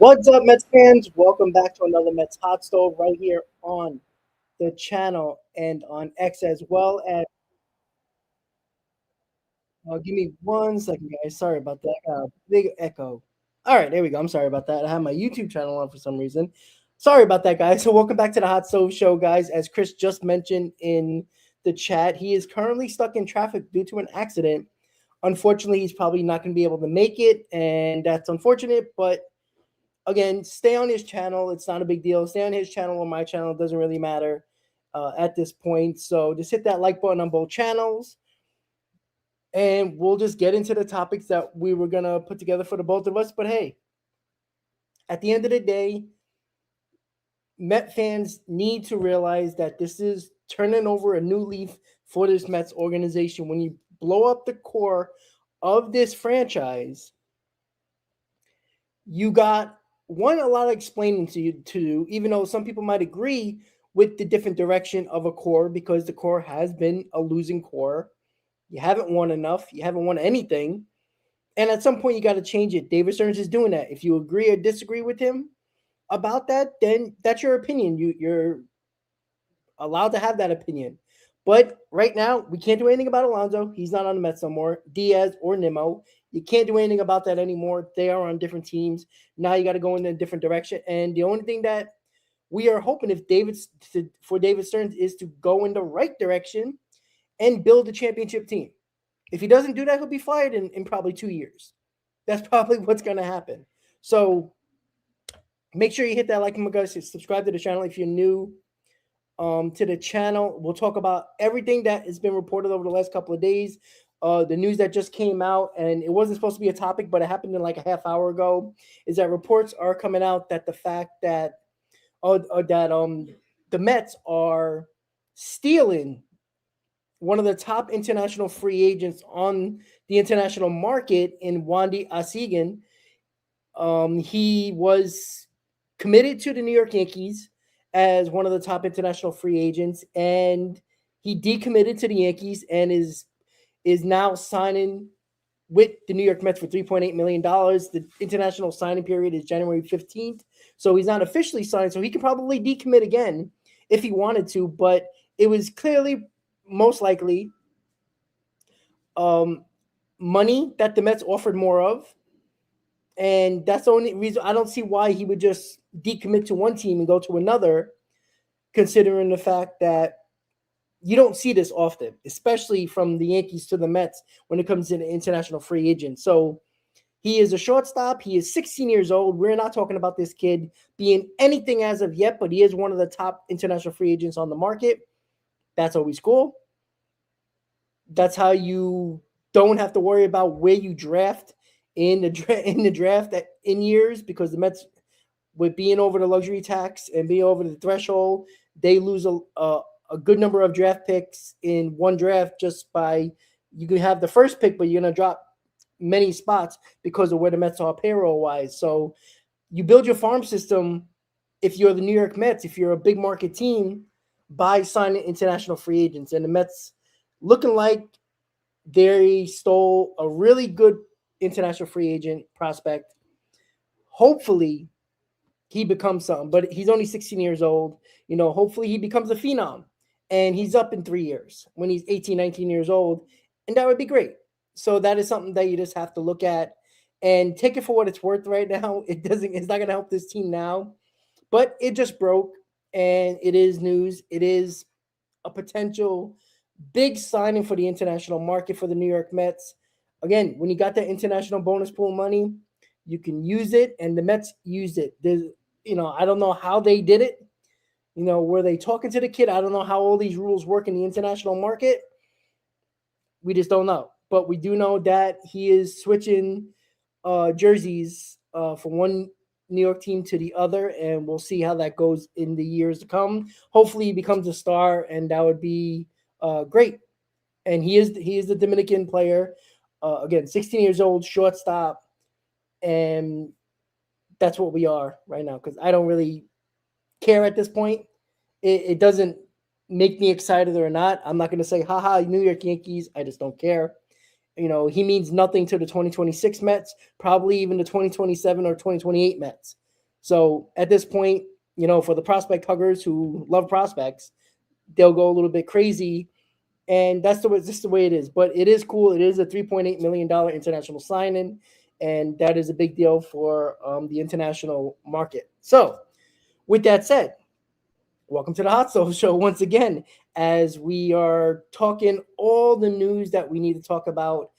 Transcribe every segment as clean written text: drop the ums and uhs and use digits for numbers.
What's up, Mets fans? Welcome back to another Mets Hot Stove right here on the channel and on X as well as. Give me 1 second, guys. Sorry about that. Big echo. All right, there we go. I'm sorry about that. I have my YouTube channel on for some reason. Sorry about that, guys. So, welcome back to the Hot Stove Show, guys. As Chris just mentioned in the chat, he is currently stuck in traffic due to an accident. Unfortunately, he's probably not going to be able to make it, and that's unfortunate, but again, stay on his channel. It's not a big deal. Stay on his channel or my channel. It doesn't really matter at this point. So just hit that like button on both channels. And we'll just get into the topics that we were going to put together for the both of us. But hey, at the end of the day, Met fans need to realize that this is turning over a new leaf for this Mets organization. When you blow up the core of this franchise, you got a lot of explaining to do, even though some people might agree with the different direction of a core because the core has been a losing core. You haven't won enough. You haven't won anything. And at some point, you got to change it. David Stearns is doing that. If you agree or disagree with him about that, then that's your opinion. You're allowed to have that opinion. But right now, we can't do anything about Alonso. He's not on the Mets no more. Diaz or Nimmo. You can't do anything about that anymore. They are on different teams. Now you got to go in a different direction. And the only thing that we are hoping for David Stearns is to go in the right direction and build a championship team. If he doesn't do that, he'll be fired in probably 2 years. That's probably what's going to happen. So make sure you hit that like and guys, subscribe to the channel if you're new to the channel. We'll talk about everything that has been reported over the last couple of days. The news that just came out, and it wasn't supposed to be a topic, but it happened in like a half hour ago, is that reports are coming out that the fact that the Mets are stealing one of the top international free agents on the international market in Wandy Asigan. He was committed to the New York Yankees as one of the top international free agents, and he decommitted to the Yankees and is now signing with the New York Mets for $3.8 million. The international signing period is January 15th, so he's not officially signed, so he could probably decommit again if he wanted to, but it was clearly most likely money that the Mets offered more of, and that's the only reason. I don't see why he would just decommit to one team and go to another, considering the fact that you don't see this often, especially from the Yankees to the Mets when it comes to the international free agent. So he is a shortstop. He is 16 years old. We're not talking about this kid being anything as of yet, but he is one of the top international free agents on the market. That's always cool. That's how you don't have to worry about where you draft in the draft in years, because the Mets, with being over the luxury tax and being over the threshold, they lose a good number of draft picks in one draft just by, you can have the first pick, but you're going to drop many spots because of where the Mets are payroll-wise. So you build your farm system, if you're the New York Mets, if you're a big market team, by signing international free agents. And the Mets looking like they stole a really good international free agent prospect. Hopefully he becomes something, but he's only 16 years old. Hopefully he becomes a phenom, and he's up in 3 years when he's 18, 19 years old, and that would be great. So that is something that you just have to look at and take it for what it's worth right now. It's not going to help this team now, but it just broke, and it is news. It is a potential big signing for the international market for the New York Mets. Again, when you got that international bonus pool money, you can use it, and the Mets used it. I don't know how they did it. Were they talking to the kid? I don't know how all these rules work in the international market. We just don't know. But we do know that he is switching jerseys from one New York team to the other, and we'll see how that goes in the years to come. Hopefully he becomes a star, and that would be great. And he is the Dominican player. Again, 16 years old, shortstop, and that's what we are right now, because I don't really care at this point. It doesn't make me excited or not. I'm not going to say, haha, New York Yankees. I just don't care. He means nothing to the 2026 Mets, probably even the 2027 or 2028 Mets. So at this point, for the prospect huggers who love prospects, they'll go a little bit crazy. And that's just the way it is. But it is cool. It is a $3.8 million international signing, and that is a big deal for the international market. So with that said, welcome to the Hot Stove Show once again, as we are talking all the news that we need to talk about.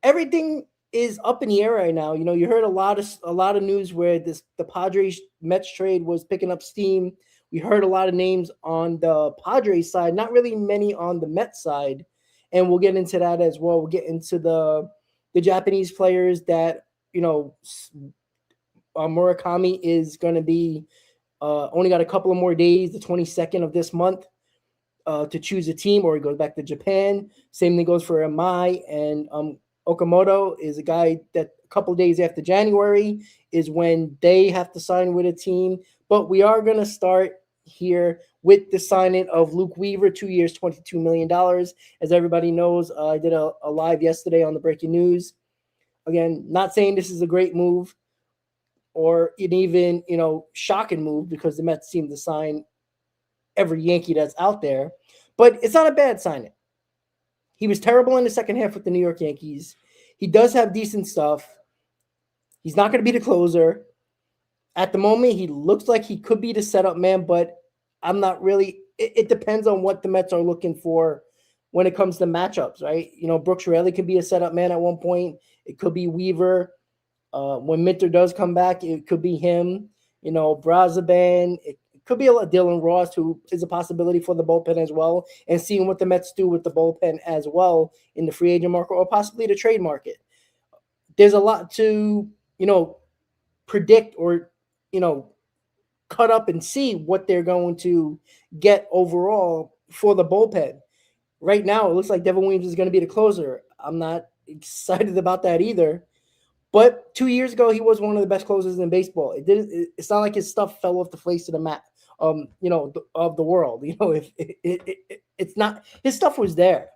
Everything is up in the air right now. You heard a lot of news where the Padres Mets trade was picking up steam. We heard a lot of names on the Padres side, not really many on the Mets side, and we'll get into that as well. We'll get into the Japanese players that Murakami is going to be only got a couple of more days, the 22nd of this month, to choose a team, or he goes back to Japan. Same thing goes for Amai, and Okamoto is a guy that a couple days after January is when they have to sign with a team. But we are going to start here with the signing of Luke Weaver, 2 years, $22 million. As everybody knows, I did a live yesterday on the breaking news. Again, not saying this is a great move or an even, shocking move, because the Mets seem to sign every Yankee that's out there. But it's not a bad signing. He was terrible in the second half with the New York Yankees. He does have decent stuff. He's not going to be the closer. At the moment, he looks like he could be the setup man, but I'm not really. It depends on what the Mets are looking for when it comes to matchups, right? Brooks Raley could be a setup man at one point. It could be Weaver. When Minter does come back, it could be him. Brazaban. It could be a Dylan Ross, who is a possibility for the bullpen as well, and seeing what the Mets do with the bullpen as well in the free agent market or possibly the trade market. There's a lot to, predict or, cut up and see what they're going to get overall for the bullpen. Right now, it looks like Devin Williams is going to be the closer. I'm not excited about that either. But 2 years ago, he was one of the best closers in baseball. It's not like his stuff fell off the face of the mat, of the world. If it's not, his stuff was there.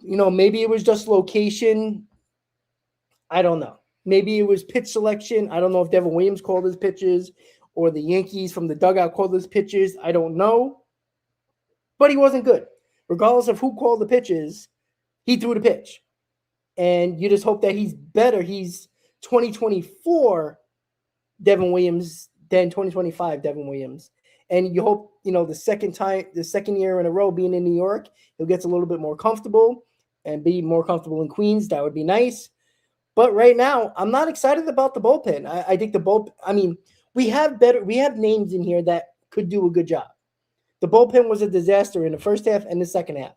Maybe it was just location. I don't know. Maybe it was pitch selection. I don't know if Devin Williams called his pitches or the Yankees from the dugout called his pitches. I don't know. But he wasn't good. Regardless of who called the pitches, he threw the pitch. And you just hope that he's better. He's 2024 Devin Williams than 2025 Devin Williams. And you hope, the second year in a row being in New York, he'll get a little bit more comfortable and be more comfortable in Queens. That would be nice. But right now, I'm not excited about the bullpen. I think the bullpen, we have names in here that could do a good job. The bullpen was a disaster in the first half and the second half.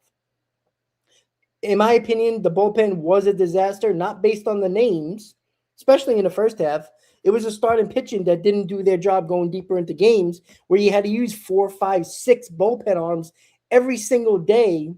In my opinion, the bullpen was a disaster, not based on the names, especially in the first half. It was a starting pitching that didn't do their job going deeper into games, where you had to use 4, 5, 6 bullpen arms every single day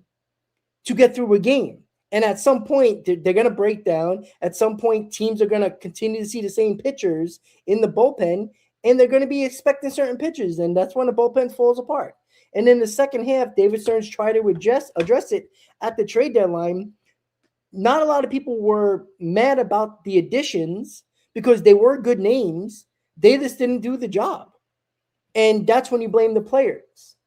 to get through a game. And at some point, they're going to break down. At some point, teams are going to continue to see the same pitchers in the bullpen, and they're going to be expecting certain pitches, and that's when the bullpen falls apart. And in the second half, David Stearns tried to address it at the trade deadline. Not a lot of people were mad about the additions because they were good names. They just didn't do the job. And that's when you blame the players.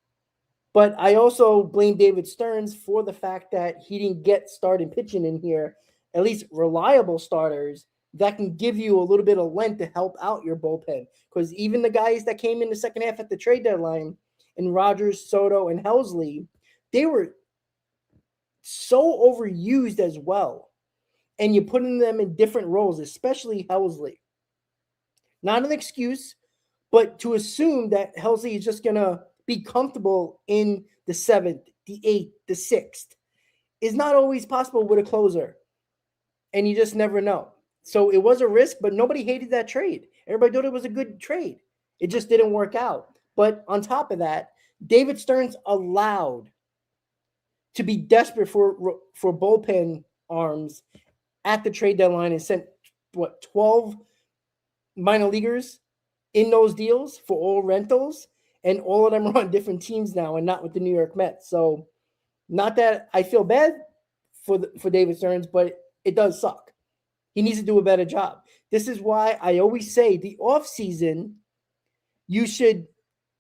But I also blame David Stearns for the fact that he didn't get starting pitching in here, at least reliable starters that can give you a little bit of length to help out your bullpen. Because even the guys that came in the second half at the trade deadline, and Rogers, Soto, and Helsley, they were so overused as well. And you're putting them in different roles, especially Helsley. Not an excuse, but to assume that Helsley is just going to be comfortable in the 7th, the 8th, the 6th is not always possible with a closer. And you just never know. So it was a risk, but nobody hated that trade. Everybody thought it was a good trade. It just didn't work out. But on top of that, David Stearns allowed to be desperate for bullpen arms at the trade deadline and sent, 12 minor leaguers in those deals for all rentals, and all of them are on different teams now and not with the New York Mets. So not that I feel bad for David Stearns, but it does suck. He needs to do a better job. This is why I always say the offseason, you should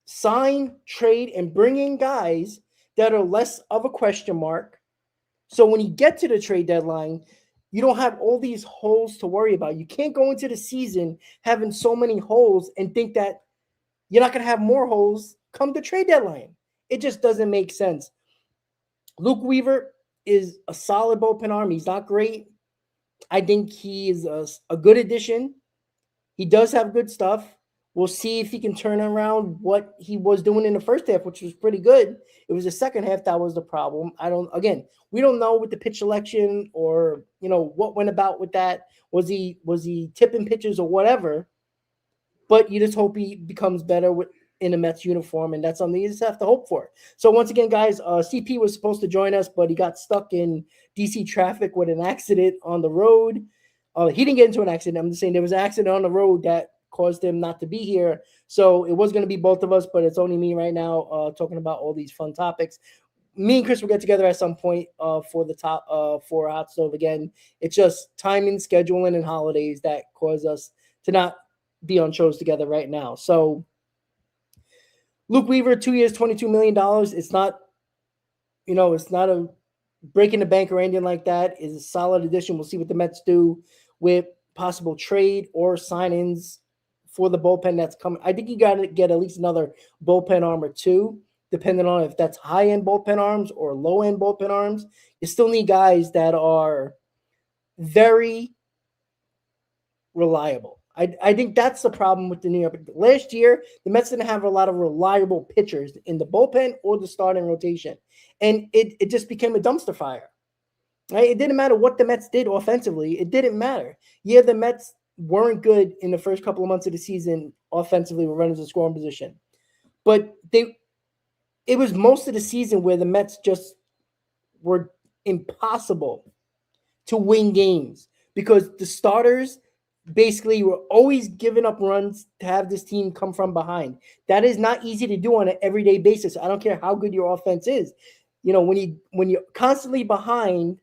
sign, trade, and bring in guys that are less of a question mark. So when you get to the trade deadline, you don't have all these holes to worry about. You can't go into the season having so many holes and think that you're not going to have more holes come the trade deadline. It just doesn't make sense. Luke Weaver is a solid bullpen arm. He's not great. I think he is a good addition. He does have good stuff. We'll see if he can turn around what he was doing in the first half, which was pretty good. It was the second half that was the problem. We don't know with the pitch selection or, what went about with that. Was he tipping pitches or whatever? But you just hope he becomes better in a Mets uniform, and that's something you just have to hope for. So once again, guys, CP was supposed to join us, but he got stuck in DC traffic with an accident on the road. He didn't get into an accident. I'm just saying there was an accident on the road that caused him not to be here. So it was going to be both of us, but it's only me right now talking about all these fun topics. Me and Chris will get together at some point for the top for Hot Stove again. It's just timing, scheduling, and holidays that cause us to not be on shows together right now. So Luke Weaver, 2 years, $22 million. It's not, it's not a breaking the bank or anything like that. It's a solid addition. We'll see what the Mets do with possible trade or sign-ins for the bullpen that's coming. I think you got to get at least another bullpen arm or two, depending on if that's high-end bullpen arms or low-end bullpen arms. You still need guys that are very reliable. I think that's the problem with the New York. Last year, the Mets didn't have a lot of reliable pitchers in the bullpen or the starting rotation. And it just became a dumpster fire. Right? It didn't matter what the Mets did offensively. It didn't matter. Yeah, the Mets weren't good in the first couple of months of the season offensively with runners in scoring position. But it was most of the season where the Mets just were impossible to win games because the starters basically were always giving up runs to have this team come from behind. That is not easy to do on an everyday basis. I don't care how good your offense is. When you're constantly behind,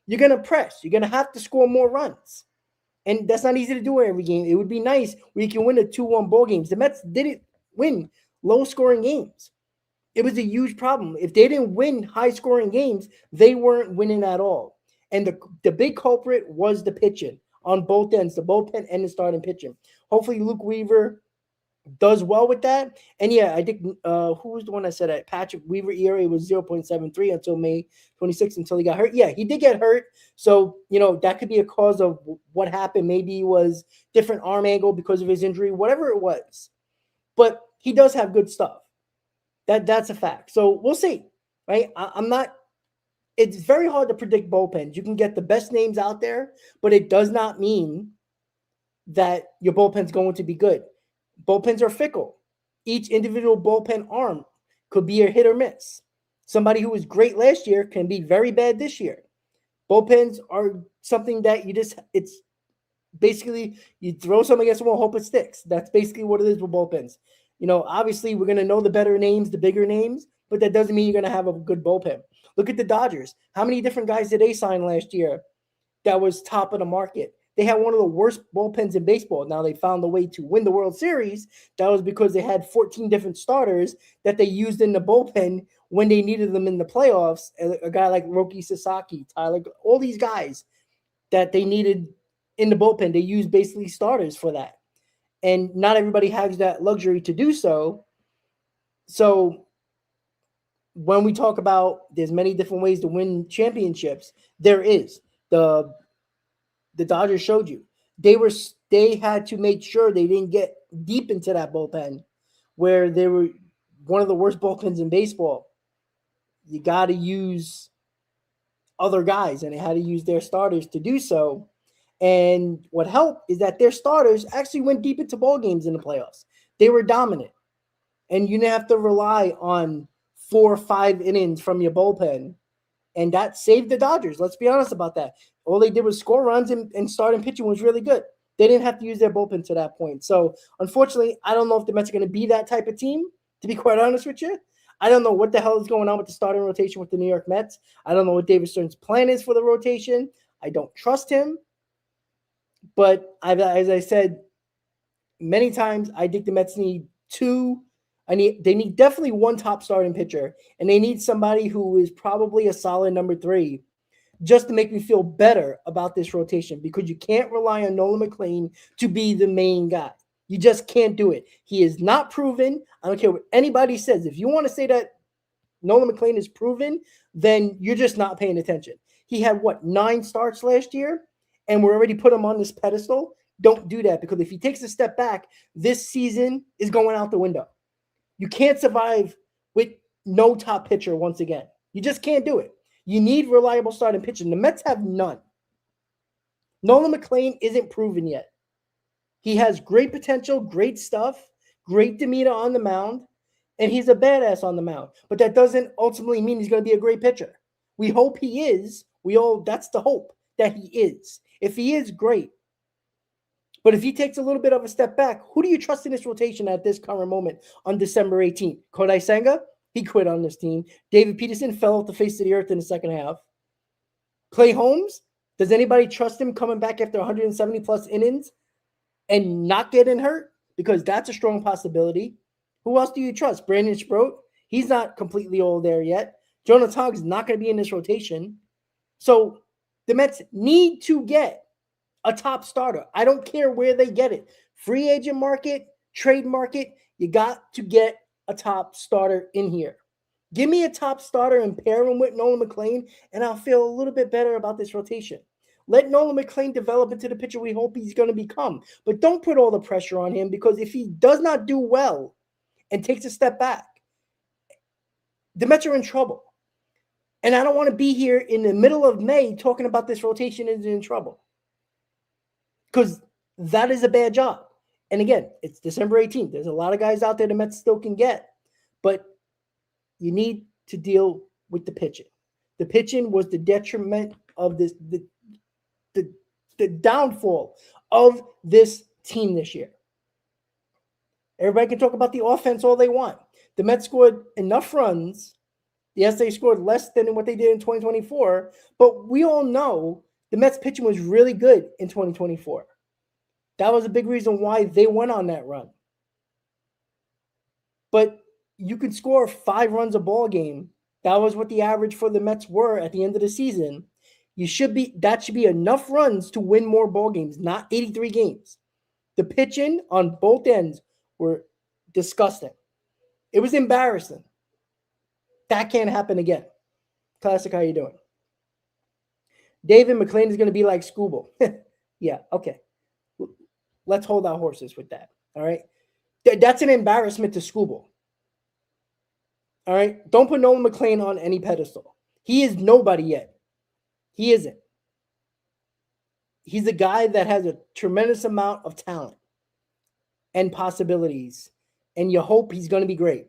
you're going to press. You're going to have to score more runs. And that's not easy to do every game. It would be nice where you can win a 2-1 ball games. The Mets didn't win low-scoring games. It was a huge problem. If they didn't win high-scoring games, they weren't winning at all. And the big culprit was the pitching on both ends, the bullpen and the starting pitching. Hopefully Luke Weaver does well with that. And yeah, I think who was the one that said that? Patrick Weaver ERA was 0.73 until May 26th until he got hurt. Yeah, he did get hurt. So, that could be a cause of what happened. Maybe it was different arm angle because of his injury, whatever it was. But he does have good stuff. That's a fact. So we'll see, right? It's very hard to predict bullpens. You can get the best names out there, but it does not mean that your bullpen's going to be good. Bullpens are fickle. Each individual bullpen arm could be a hit or miss. Somebody who was great last year can be very bad this year. Bullpens are something that it's basically you throw something against the wall, hope it sticks. That's basically what it is with bullpens. Obviously we're going to know the better names, the bigger names, but that doesn't mean you're going to have a good bullpen. Look at the Dodgers. How many different guys did they sign last year that was top of the market? They had one of the worst bullpens in baseball. Now they found a way to win the World Series. That was because they had 14 different starters that they used in the bullpen when they needed them in the playoffs. A guy like Roki Sasaki, Tyler, all these guys that they needed in the bullpen, they used basically starters for that. And not everybody has that luxury to do so. So when we talk about there's many different ways to win championships, there is. The Dodgers showed you. They had to make sure they didn't get deep into that bullpen where they were one of the worst bullpens in baseball. You got to use other guys, and they had to use their starters to do so. And what helped is that their starters actually went deep into ball games in the playoffs. They were dominant. And you didn't have to rely on 4 or 5 innings from your bullpen. And that saved the Dodgers. Let's be honest about that. All they did was score runs, and starting pitching was really good. They didn't have to use their bullpen to that point. So, unfortunately, I don't know if the Mets are going to be that type of team, to be quite honest with you. I don't know what the hell is going on with the starting rotation with the New York Mets. I don't know what David Stern's plan is for the rotation. I don't trust him. But as I said many times, I think the Mets need two. They need definitely one top starting pitcher, and they need somebody who is probably a solid number 3, just to make me feel better about this rotation, because you can't rely on Nolan McLean to be the main guy. You just can't do it. He is not proven. I don't care what anybody says. If you want to say that Nolan McLean is proven, then you're just not paying attention. He had 9 starts last year, and we're already put him on this pedestal. Don't do that, because if he takes a step back, this season is going out the window. You can't survive with no top pitcher once again. You just can't do it. You need reliable starting pitching. The Mets have none. Nolan McLean isn't proven yet. He has great potential, great stuff, great demeanor on the mound, and he's a badass on the mound. But that doesn't ultimately mean he's going to be a great pitcher. We hope he is. That's the hope, that he is. If he is, great. But if he takes a little bit of a step back, who do you trust in this rotation at this current moment on December 18th? Cody Bellinger? He quit on this team. David Peterson fell off the face of the earth in the second half. Clay Holmes? Does anybody trust him coming back after 170-plus innings and not getting hurt? Because that's a strong possibility. Who else do you trust? Brandon Sproat? He's not completely old there yet. Jonah Togg's not going to be in this rotation. So the Mets need to get a top starter. I don't care where they get it. Free agent market, trade market, you got to get a top starter in here. Give me a top starter and pair him with Nolan McLean, and I'll feel a little bit better about this rotation. Let Nolan McLean develop into the pitcher we hope he's going to become. But don't put all the pressure on him, because if he does not do well and takes a step back, the Mets are in trouble. And I don't want to be here in the middle of May talking about this rotation is in trouble, because that is a bad job. And again, it's December 18th. There's a lot of guys out there the Mets still can get, but you need to deal with the pitching. The pitching was the detriment of this, the downfall of this team this year. Everybody can talk about the offense all they want. The Mets scored enough runs. Yes, they scored less than what they did in 2024, but we all know the Mets pitching was really good in 2024. That was a big reason why they went on that run. But you could score 5 runs a ball game. That was what the average for the Mets were at the end of the season. That should be enough runs to win more ball games, not 83 games. The pitching on both ends were disgusting. It was embarrassing. That can't happen again. Classic, how you doing? David McLean is going to be like Scooble. Yeah, okay. Let's hold our horses with that, all right? That's an embarrassment to Scooble. All right? Don't put Nolan McLean on any pedestal. He is nobody yet. He isn't. He's a guy that has a tremendous amount of talent and possibilities, and you hope he's going to be great.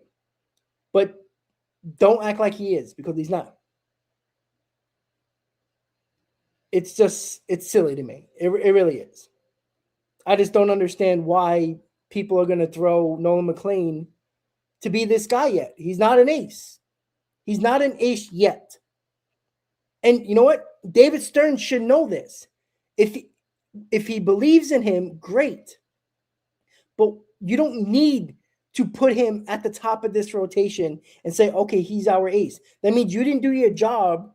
But don't act like he is, because he's not. It's silly to me. It really is. I just don't understand why people are going to throw Nolan McLean to be this guy yet. He's not an ace. He's not an ace yet. And you know what? David Stern should know this. If he believes in him, great. But you don't need to put him at the top of this rotation and say, okay, he's our ace. That means you didn't do your job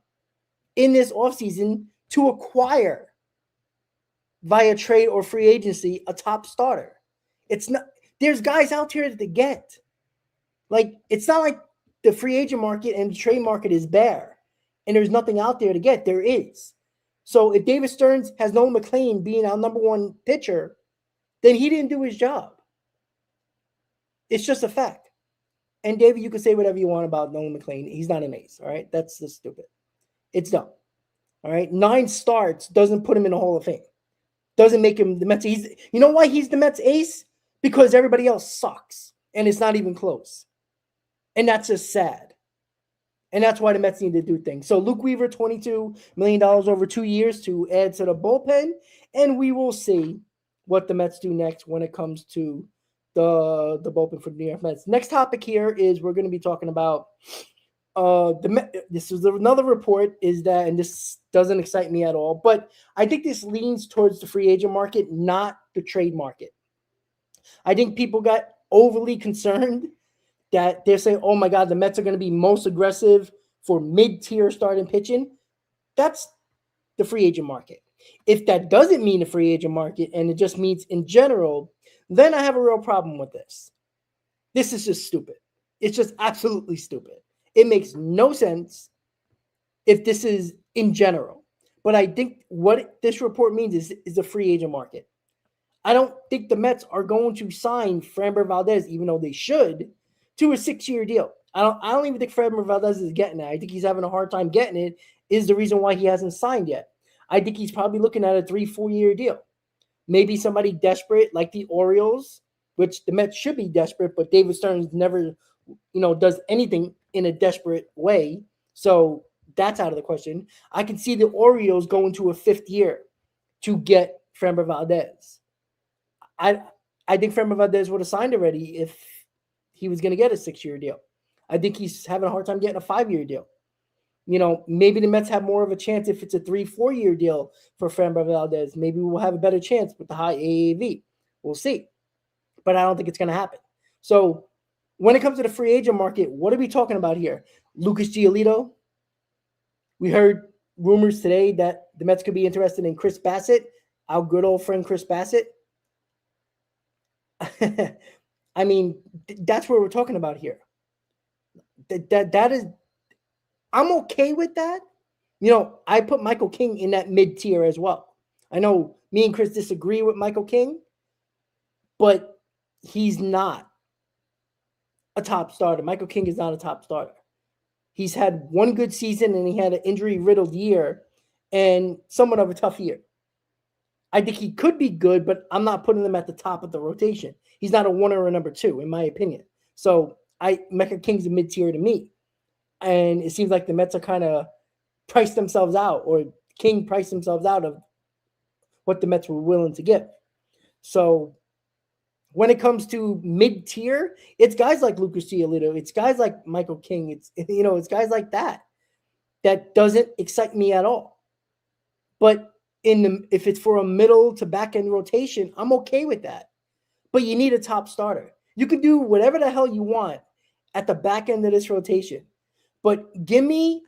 in this offseason to acquire via trade or free agency a top starter. It's not. There's guys out here to get. Like, it's not like the free agent market and the trade market is bare and there's nothing out there to get. There is. So if David Stearns has Nolan McLean being our number 1 pitcher, then he didn't do his job. It's just a fact. And David, you can say whatever you want about Nolan McLean. He's not an ace, all right? That's just stupid. It's dumb. All right? 9 starts doesn't put him in the Hall of Fame. Doesn't make him the Mets. You know why he's the Mets ace? Because everybody else sucks. And it's not even close. And that's just sad. And that's why the Mets need to do things. So Luke Weaver, $22 million over 2 years to add to the bullpen. And we will see what the Mets do next when it comes to the bullpen for the New York Mets. Next topic here is we're going to be talking about This is another report is that, and this doesn't excite me at all, but I think this leans towards the free agent market, not the trade market. I think people got overly concerned that they're saying, oh my God, the Mets are going to be most aggressive for mid-tier starting pitching. That's the free agent market. If that doesn't mean the free agent market and it just means in general, then I have a real problem with this. This is just stupid. It's just absolutely stupid. It makes no sense if this is in general. But I think what this report means is the free agent market. I don't think the Mets are going to sign Framber Valdez, even though they should, to a 6-year deal. I don't even think Framber Valdez is getting it. I think he's having a hard time getting it, is the reason why he hasn't signed yet. I think he's probably looking at a 3-4 year deal. Maybe somebody desperate like the Orioles, which the Mets should be desperate, but David Stearns never, does anything in a desperate way. So that's out of the question. I can see the Orioles going to a 5th year to get Framber Valdez. I think Framber Valdez would have signed already if he was going to get a 6-year deal. I think he's having a hard time getting a 5-year deal. Maybe the Mets have more of a chance if it's a 3-4 year deal for Framber Valdez. Maybe we'll have a better chance with the high AAV. We'll see. But I don't think it's going to happen. So when it comes to the free agent market, what are we talking about here? Lucas Giolito. We heard rumors today that the Mets could be interested in Chris Bassett, our good old friend Chris Bassett. I mean, that's what we're talking about here. That is, I'm okay with that. I put Michael King in that mid-tier as well. I know me and Chris disagree with Michael King, but he's not a top starter. Michael King is not a top starter. He's had one good season and he had an injury-riddled year and somewhat of a tough year. I think he could be good, but I'm not putting him at the top of the rotation. He's not a 1 or a number 2, in my opinion. So Michael King's a mid-tier to me. And it seems like the Mets are kind of priced themselves out, or King priced themselves out of what the Mets were willing to give. So when it comes to mid-tier, it's guys like Lucas Giolito. It's guys like Michael King. It's guys like that doesn't excite me at all. But if it's for a middle to back end rotation, I'm okay with that. But you need a top starter. You can do whatever the hell you want at the back end of this rotation. But give me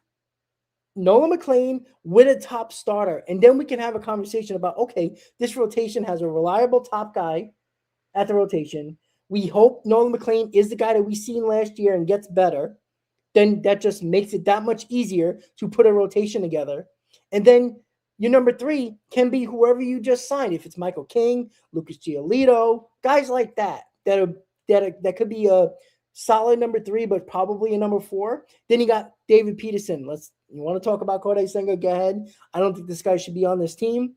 Nolan McLean with a top starter, and then we can have a conversation about, okay, this rotation has a reliable top guy at the rotation. We hope Nolan McLean is the guy that we seen last year and gets better. Then that just makes it that much easier to put a rotation together. And then your number 3 can be whoever you just signed. If it's Michael King, Lucas Giolito, guys like that could be a solid number 3, but probably a number 4. Then you got David Peterson. You want to talk about Cody Bellinger? Go ahead. I don't think this guy should be on this team.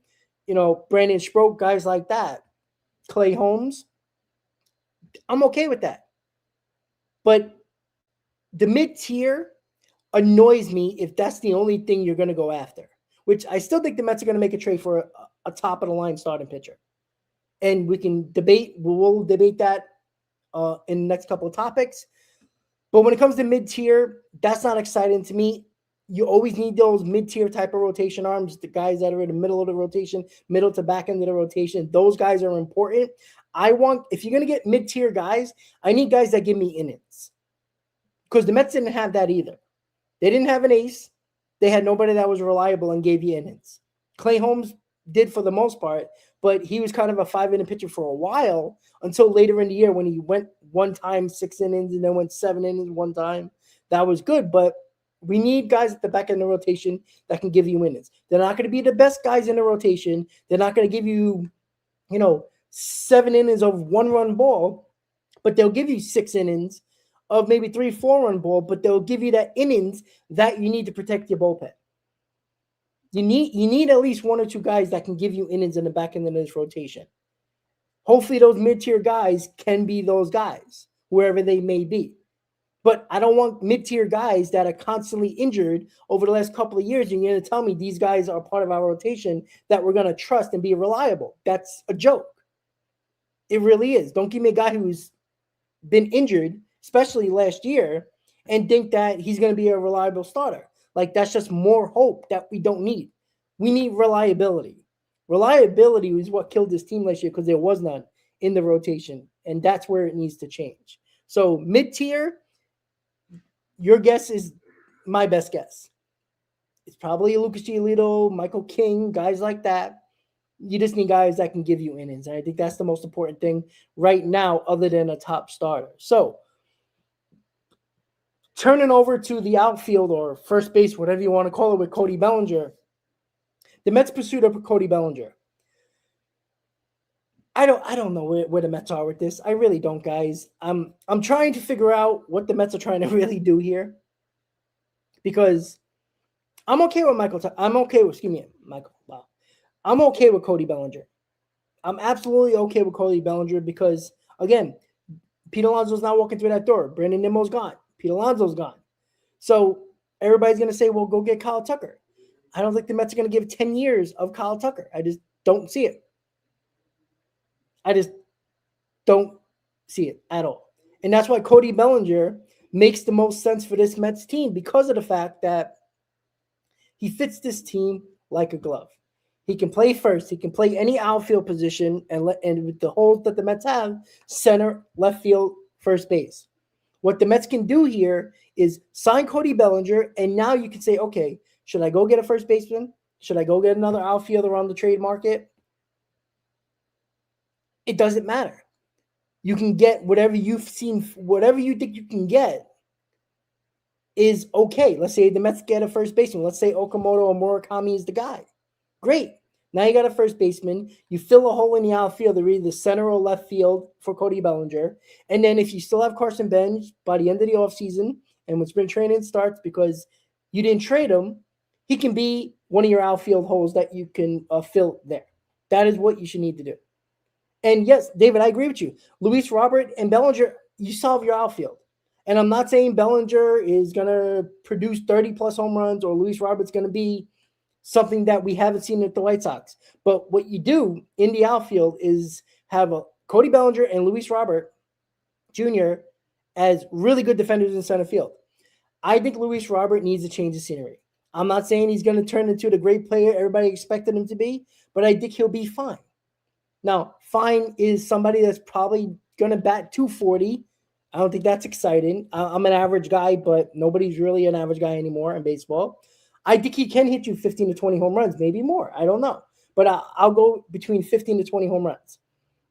Brandon Stroke, guys like that. Clay Holmes. I'm okay with that. But the mid-tier annoys me if that's the only thing you're going to go after, which I still think the Mets are going to make a trade for a top-of-the-line starting pitcher. And we can debate. We'll debate that in the next couple of topics. But when it comes to mid-tier, that's not exciting to me. You always need those mid-tier type of rotation arms, the guys that are in the middle of the rotation, middle to back end of the rotation. Those guys are important. If you're going to get mid-tier guys, I need guys that give me innings. Because the Mets didn't have that either. They didn't have an ace. They had nobody that was reliable and gave you innings. Clay Holmes did for the most part, but he was kind of a 5-inning pitcher for a while until later in the year when he went one time 6 innings and then went 7 innings one time. That was good, but we need guys at the back end of the rotation that can give you innings. They're not going to be the best guys in the rotation. They're not going to give you, 7 innings of 1-run ball, but they'll give you 6 innings of maybe 3-4-run ball, but they'll give you that innings that you need to protect your bullpen. You need at least 1 or 2 guys that can give you innings in the back end of this rotation. Hopefully those mid-tier guys can be those guys, wherever they may be. But I don't want mid-tier guys that are constantly injured over the last couple of years. And you're going to tell me these guys are part of our rotation that we're going to trust and be reliable. That's a joke. It really is. Don't give me a guy who's been injured, especially last year, and think that he's going to be a reliable starter. Like, that's just more hope that we don't need. We need reliability. Reliability is what killed this team last year because there was none in the rotation, and that's where it needs to change. So mid-tier, your guess is my best guess. It's probably Lucas Giolito, Michael King, guys like that. You just need guys that can give you innings. And I think that's the most important thing right now, other than a top starter. So, turning over to the outfield or first base, whatever you want to call it, with Cody Bellinger. The Mets pursuit of Cody Bellinger. I don't know where the Mets are with this. I really don't, guys. I'm trying to figure out what the Mets are trying to really do here, because I'm okay with Michael. Wow. I'm okay with Cody Bellinger. I'm absolutely okay with Cody Bellinger because, again, Pete Alonso's not walking through that door. Brandon Nimmo's gone. Pete Alonso's gone. So everybody's going to say, well, go get Kyle Tucker. I don't think the Mets are going to give 10 years of Kyle Tucker. I just don't see it. I just don't see it at all. And that's why Cody Bellinger makes the most sense for this Mets team, because of the fact that he fits this team like a glove. He can play first. He can play any outfield position, and with the holes that the Mets have, center, left field, first base. What the Mets can do here is sign Cody Bellinger, and now you can say, okay, should I go get a first baseman? Should I go get another outfielder on the trade market? It doesn't matter. You can get whatever you've seen, whatever you think you can get is okay. Let's say the Mets get a first baseman. Let's say Okamoto or Murakami is the guy. Great. Now you got a first baseman. You fill a hole in the outfield, either center or left field for Cody Bellinger. And then if you still have Carson Bench by the end of the offseason and when spring training starts, because you didn't trade him, he can be one of your outfield holes that you can fill there. That is what you should need to do. And yes, David, I agree with you. Luis Robert and Bellinger, you solve your outfield. And I'm not saying Bellinger is going to produce 30-plus home runs or Luis Robert's going to be something that we haven't seen at the White Sox. But what you do in the outfield is have a Cody Bellinger and Luis Robert Jr. as really good defenders in center field. I think Luis Robert needs to change the scenery. I'm not saying he's going to turn into the great player everybody expected him to be, but I think he'll be fine. Now, fine is somebody that's probably going to bat 240. I don't think that's exciting. I'm an average guy, but nobody's really an average guy anymore in baseball. I think he can hit you 15 to 20 home runs, maybe more. I don't know. But I'll go between 15 to 20 home runs.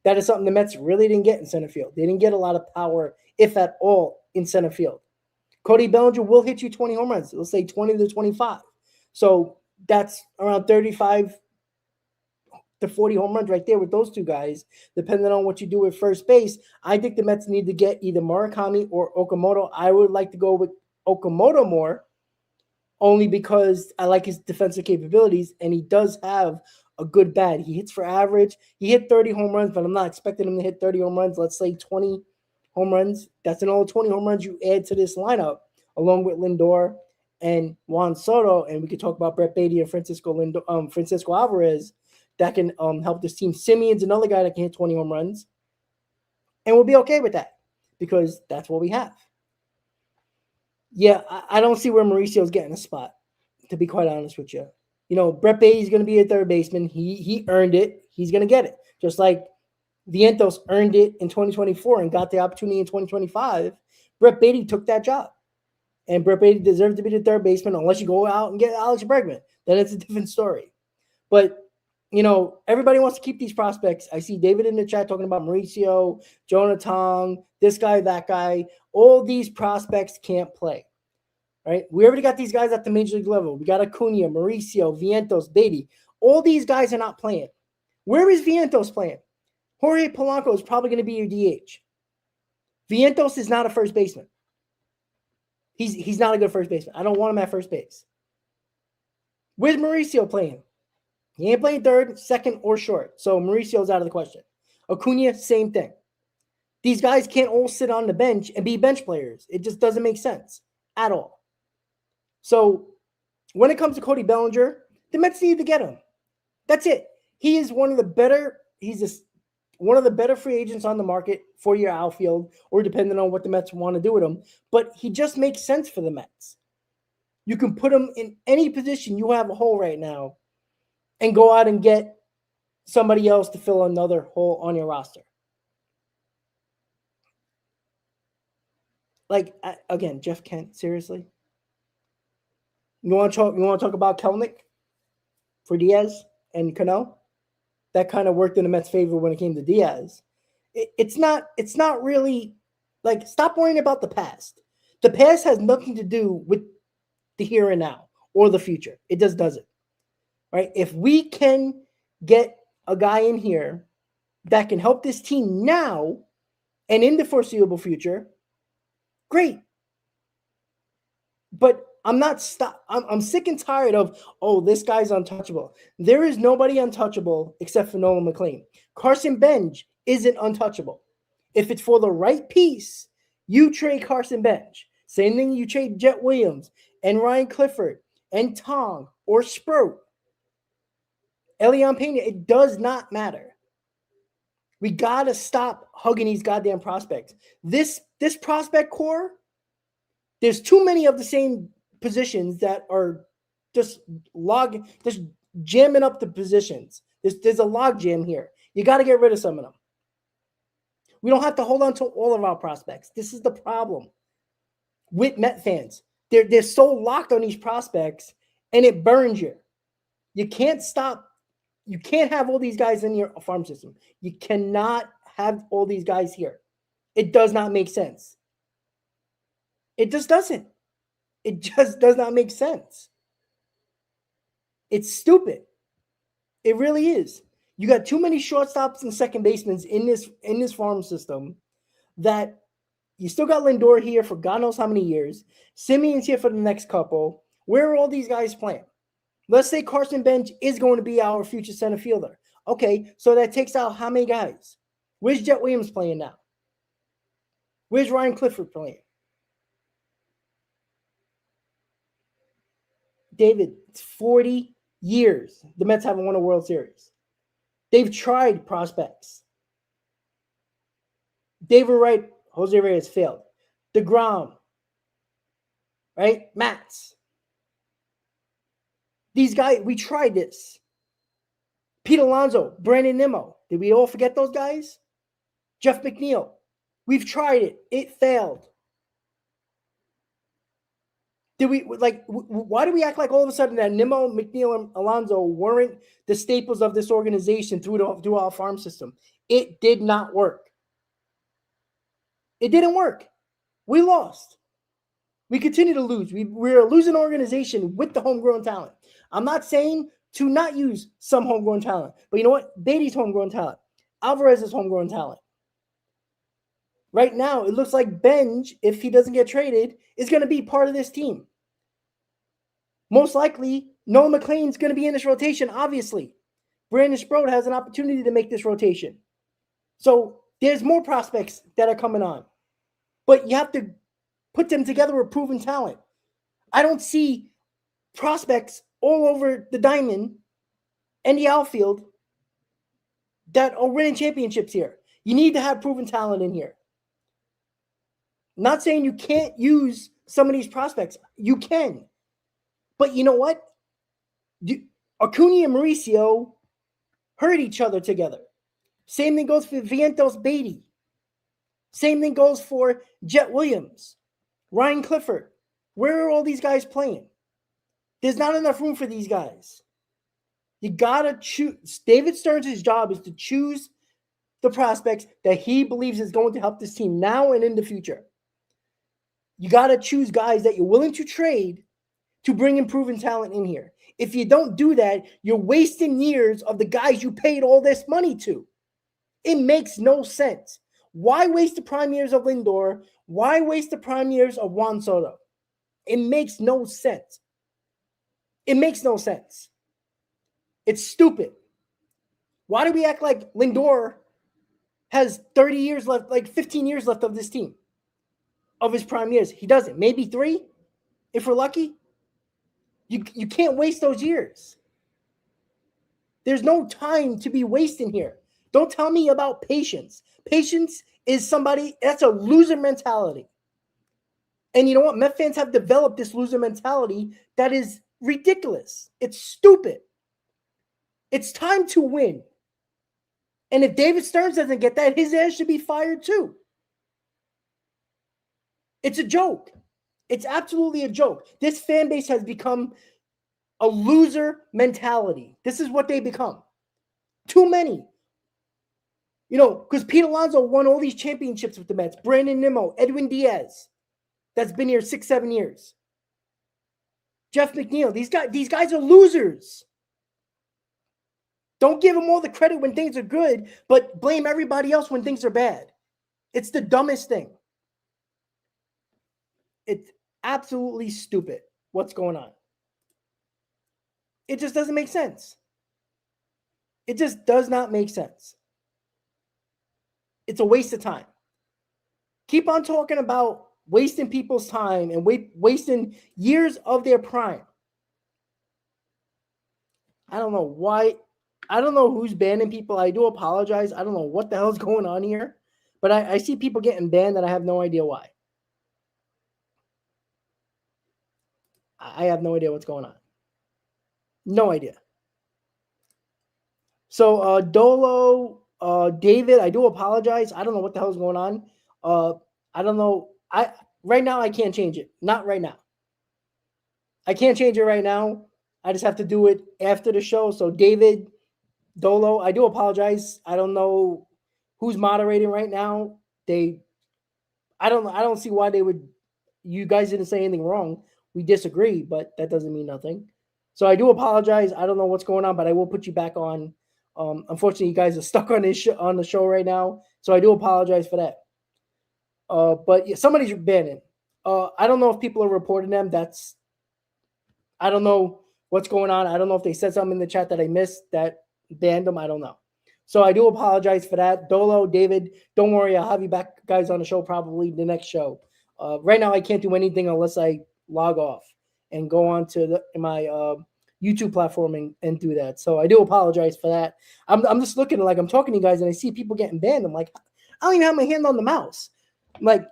That is something the Mets really didn't get in center field. They didn't get a lot of power, if at all, in center field. Cody Bellinger will hit you 20 home runs. Let's say 20 to 25. So that's around 35 to 40 home runs right there with those two guys, depending on what you do with first base. I think the Mets need to get either Murakami or Okamoto. I would like to go with Okamoto more, only because I like his defensive capabilities, and he does have a good bat. He hits for average. He hit 30 home runs, but I'm not expecting him to hit 30 home runs. Let's say 20 home runs. That's another 20 home runs you add to this lineup, along with Lindor and Juan Soto, and we could talk about Brett Baty and Francisco Alvarez. That can help this team. Simeon's another guy that can hit 20 home runs. And we'll be okay with that because that's what we have. Yeah, I don't see where Mauricio's getting a spot, to be quite honest with you. You know, Brett Baty's going to be a third baseman. He earned it. He's going to get it. Just like Vientos earned it in 2024 and got the opportunity in 2025. Brett Baty took that job. And Brett Baty deserved to be the third baseman unless you go out and get Alex Bregman. Then it's a different story. But you know, everybody wants to keep these prospects. I see David in the chat talking about Mauricio, Jonah Tong, this guy, that guy. All these prospects can't play, right? We already got these guys at the major league level. We got Acuna, Mauricio, Vientos, Baty. All these guys are not playing. Where is Vientos playing? Jorge Polanco is probably going to be your DH. Vientos is not a first baseman. He's not a good first baseman. I don't want him at first base. Where's Mauricio playing? He ain't playing third, second, or short. So Mauricio's out of the question. Acuna, same thing. These guys can't all sit on the bench and be bench players. It just doesn't make sense at all. So when it comes to Cody Bellinger, the Mets need to get him. That's it. He is one of the better. He's one of the better free agents on the market for your outfield, or depending on what the Mets want to do with him. But he just makes sense for the Mets. You can put him in any position you have a hole right now and go out and get somebody else to fill another hole on your roster. Like, again, Jeff Kent, seriously? You want to talk about Kelnick for Diaz and Cano? That kind of worked in the Mets' favor when it came to Diaz. It's not really, like, stop worrying about the past. The past has nothing to do with the here and now or the future. It just doesn't. Right? If we can get a guy in here that can help this team now and in the foreseeable future, great. But I'm sick and tired of, this guy's untouchable. There is nobody untouchable except for Nolan McLean. Carson Bench isn't untouchable. If it's for the right piece, you trade Carson Bench. Same thing, you trade Jet Williams and Ryan Clifford and Tong or Sprout. Elian Pena, it does not matter. We got to stop hugging these goddamn prospects. This prospect core, there's too many of the same positions that are just jamming up the positions. There's a log jam here. You got to get rid of some of them. We don't have to hold on to all of our prospects. This is the problem with Met fans. They're so locked on these prospects, and it burns you. You can't stop. You can't have all these guys in your farm system. You cannot have all these guys here. It does not make sense. It just doesn't. It just does not make sense. It's stupid. It really is. You got too many shortstops and second basemen in this farm system that you still got Lindor here for God knows how many years. Simeon's here for the next couple. Where are all these guys playing? Let's say Carson Bench is going to be our future center fielder. Okay, so that takes out how many guys? Where's Jet Williams playing now? Where's Ryan Clifford playing? David, it's 40 years the Mets haven't won a World Series. They've tried prospects. David Wright, Jose Reyes failed. DeGrom, right? Matz. These guys, we tried this. Pete Alonso, Brandon Nimmo. Did we all forget those guys? Jeff McNeil. We've tried it. It failed. Why do we act like all of a sudden that Nimmo, McNeil, and Alonso weren't the staples of this organization through our farm system? It did not work. It didn't work. We lost. We continue to lose. We're a losing organization with the homegrown talent. I'm not saying to not use some homegrown talent, but you know what? Beatty's homegrown talent. Alvarez is homegrown talent. Right now, it looks like Benj, if he doesn't get traded, is going to be part of this team. Most likely, Noah McLean's going to be in this rotation, obviously. Brandon Sproat has an opportunity to make this rotation. So there's more prospects that are coming on. But you have to put them together with proven talent. I don't see prospects all over the diamond and the outfield that are winning championships here. You need to have proven talent in here. Not saying you can't use some of these prospects. You can. But you know what? Acuna and Mauricio hurt each other together. Same thing goes for Vientos Beatty. Same thing goes for Jet Williams, Ryan Clifford. Where are all these guys playing? There's not enough room for these guys. You got to choose. David Stearns' job is to choose the prospects that he believes is going to help this team now and in the future. You got to choose guys that you're willing to trade to bring in proven talent in here. If you don't do that, you're wasting years of the guys you paid all this money to. It makes no sense. Why waste the prime years of Lindor? Why waste the prime years of Juan Soto? It makes no sense. It makes no sense. It's stupid. Why do we act like Lindor has 30 years left, like 15 years left of this team, of his prime years? He doesn't. Maybe 3, if we're lucky. You can't waste those years. There's no time to be wasting here. Don't tell me about patience. Patience is somebody, that's a loser mentality. And you know what? Met fans have developed this loser mentality that is ridiculous. It's stupid. It's time to win. And if David Stearns doesn't get that, his ass should be fired too. It's a joke. It's absolutely a joke. This fan base has become a loser mentality. This is what they become. Too many. You know, because Pete Alonso won all these championships with the Mets. Brandon Nimmo, Edwin Diaz, that's been here 6-7 years. Jeff McNeil, these guys are losers. Don't give them all the credit when things are good, but blame everybody else when things are bad. It's the dumbest thing. It's absolutely stupid what's going on. It just doesn't make sense. It just does not make sense. It's a waste of time. Keep on talking about wasting people's time and wasting years of their prime. I don't know why. I don't know who's banning people. I do apologize. I don't know what the hell's going on here. But I see people getting banned and I have no idea why. I have no idea what's going on. No idea. So Dolo, David, I do apologize. I don't know what the hell's going on. I don't know. Right now I can't change it. Not right now. I can't change it right now. I just have to do it after the show. So David, Dolo, I do apologize. I don't know who's moderating right now. I don't see why they would. You guys didn't say anything wrong. We disagree, but that doesn't mean nothing. So I do apologize. I don't know what's going on, but I will put you back on. Unfortunately, you guys are stuck on the show right now, so I do apologize for that. But yeah, somebody's banning. I don't know if people are reporting them. I don't know what's going on. I don't know if they said something in the chat that I missed that banned them. I don't know. So I do apologize for that. Dolo, David, don't worry. I'll have you back guys on the show probably the next show. Right now, I can't do anything unless I log off and go on to my YouTube platform and do that. So I do apologize for that. I'm just looking like I'm talking to you guys and I see people getting banned. I'm like, I don't even have my hand on the mouse. I'm like,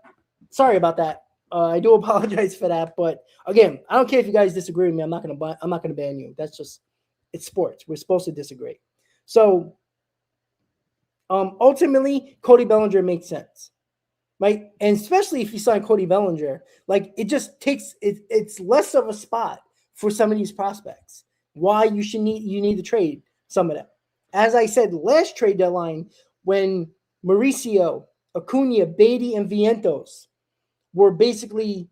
sorry about that. I do apologize for that. But again, I don't care if you guys disagree with me. I'm not gonna ban you. That's just, it's sports. We're supposed to disagree. So ultimately, Cody Bellinger makes sense. Right? And especially if you sign Cody Bellinger, like it just takes it's less of a spot for some of these prospects. Why you need to trade some of them. As I said, last trade deadline, when Mauricio, Acuna, Beatty, and Vientos were basically,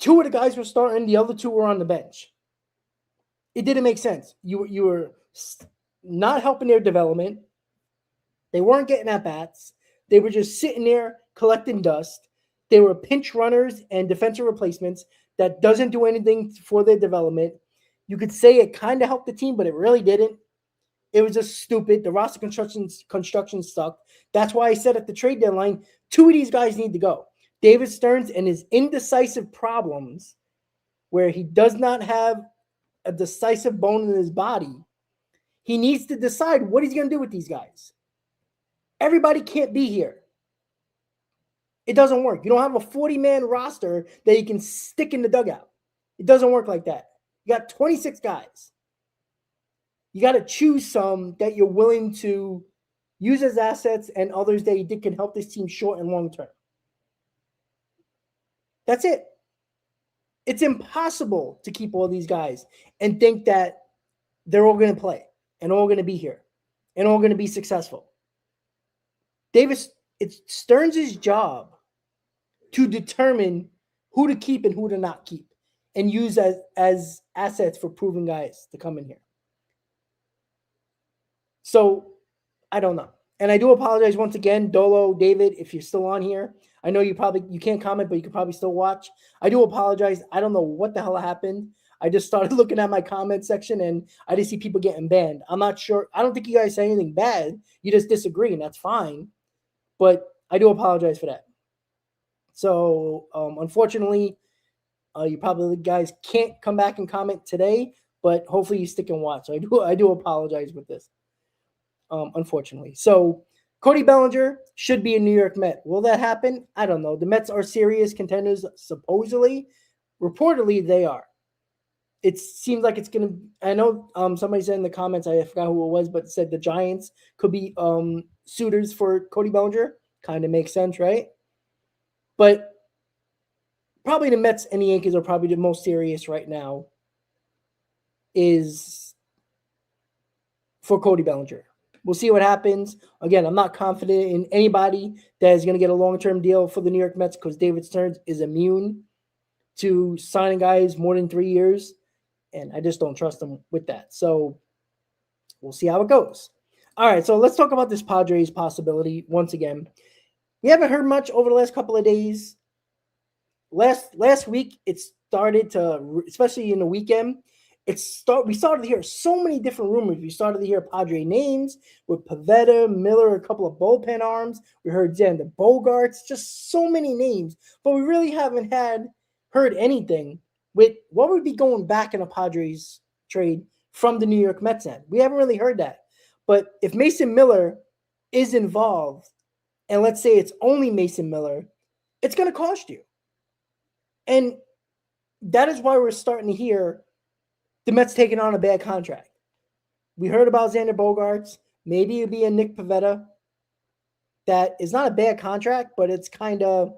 two of the guys were starting, the other two were on the bench. It didn't make sense. You were not helping their development. They weren't getting at bats. They were just sitting there collecting dust. They were pinch runners and defensive replacements that doesn't do anything for their development. You could say it kind of helped the team, but it really didn't. It was just stupid. The roster construction sucked. That's why I said at the trade deadline, two of these guys need to go. David Stearns and his indecisive problems, where he does not have a decisive bone in his body. He needs to decide what he's going to do with these guys. Everybody can't be here. It doesn't work. You don't have a 40-man roster that you can stick in the dugout. It doesn't work like that. You got 26 guys. You got to choose some that you're willing to use as assets and others that you think can help this team short and long term. That's it. It's impossible to keep all these guys and think that they're all going to play and all going to be here and all going to be successful. It's Stearns' job to determine who to keep and who to not keep and use as assets for proven guys to come in here. So I don't know. And I do apologize once again, Dolo, David, if you're still on here. I know you can't comment, but you could probably still watch. I do apologize. I don't know what the hell happened. I just started looking at my comment section and I just see people getting banned. I'm not sure. I don't think you guys say anything bad. You just disagree, and that's fine. But I do apologize for that. So unfortunately, you probably guys can't come back and comment today, but hopefully you stick and watch. So I do apologize with this. unfortunately. So Cody Bellinger should be a New York Met. Will that happen? I don't know. The Mets are serious contenders, supposedly. Reportedly, they are. It seems like it's going to – I know somebody said in the comments, I forgot who it was, but said the Giants could be suitors for Cody Bellinger. Kind of makes sense, right? But probably the Mets and the Yankees are probably the most serious right now is for Cody Bellinger. We'll see what happens. Again, I'm not confident in anybody that is going to get a long-term deal for the New York Mets because David Stearns is immune to signing guys more than 3 years, and I just don't trust him with that. So we'll see how it goes. All right, so let's talk about this Padres possibility once again. We haven't heard much over the last couple of days. Last week, it started to, especially in the weekend, we started to hear so many different rumors. We started to hear Padre names with Pivetta, Miller, a couple of bullpen arms. We heard Xander Bogaerts, just so many names. But we really haven't heard anything with what would be going back in a Padres trade from the New York Mets end. We haven't really heard that. But if Mason Miller is involved, and let's say it's only Mason Miller, it's going to cost you. And that is why we're starting to hear the Mets taking on a bad contract. We heard about Xander Bogaerts. Maybe it'd be a Nick Pivetta. That is not a bad contract, but it's kind of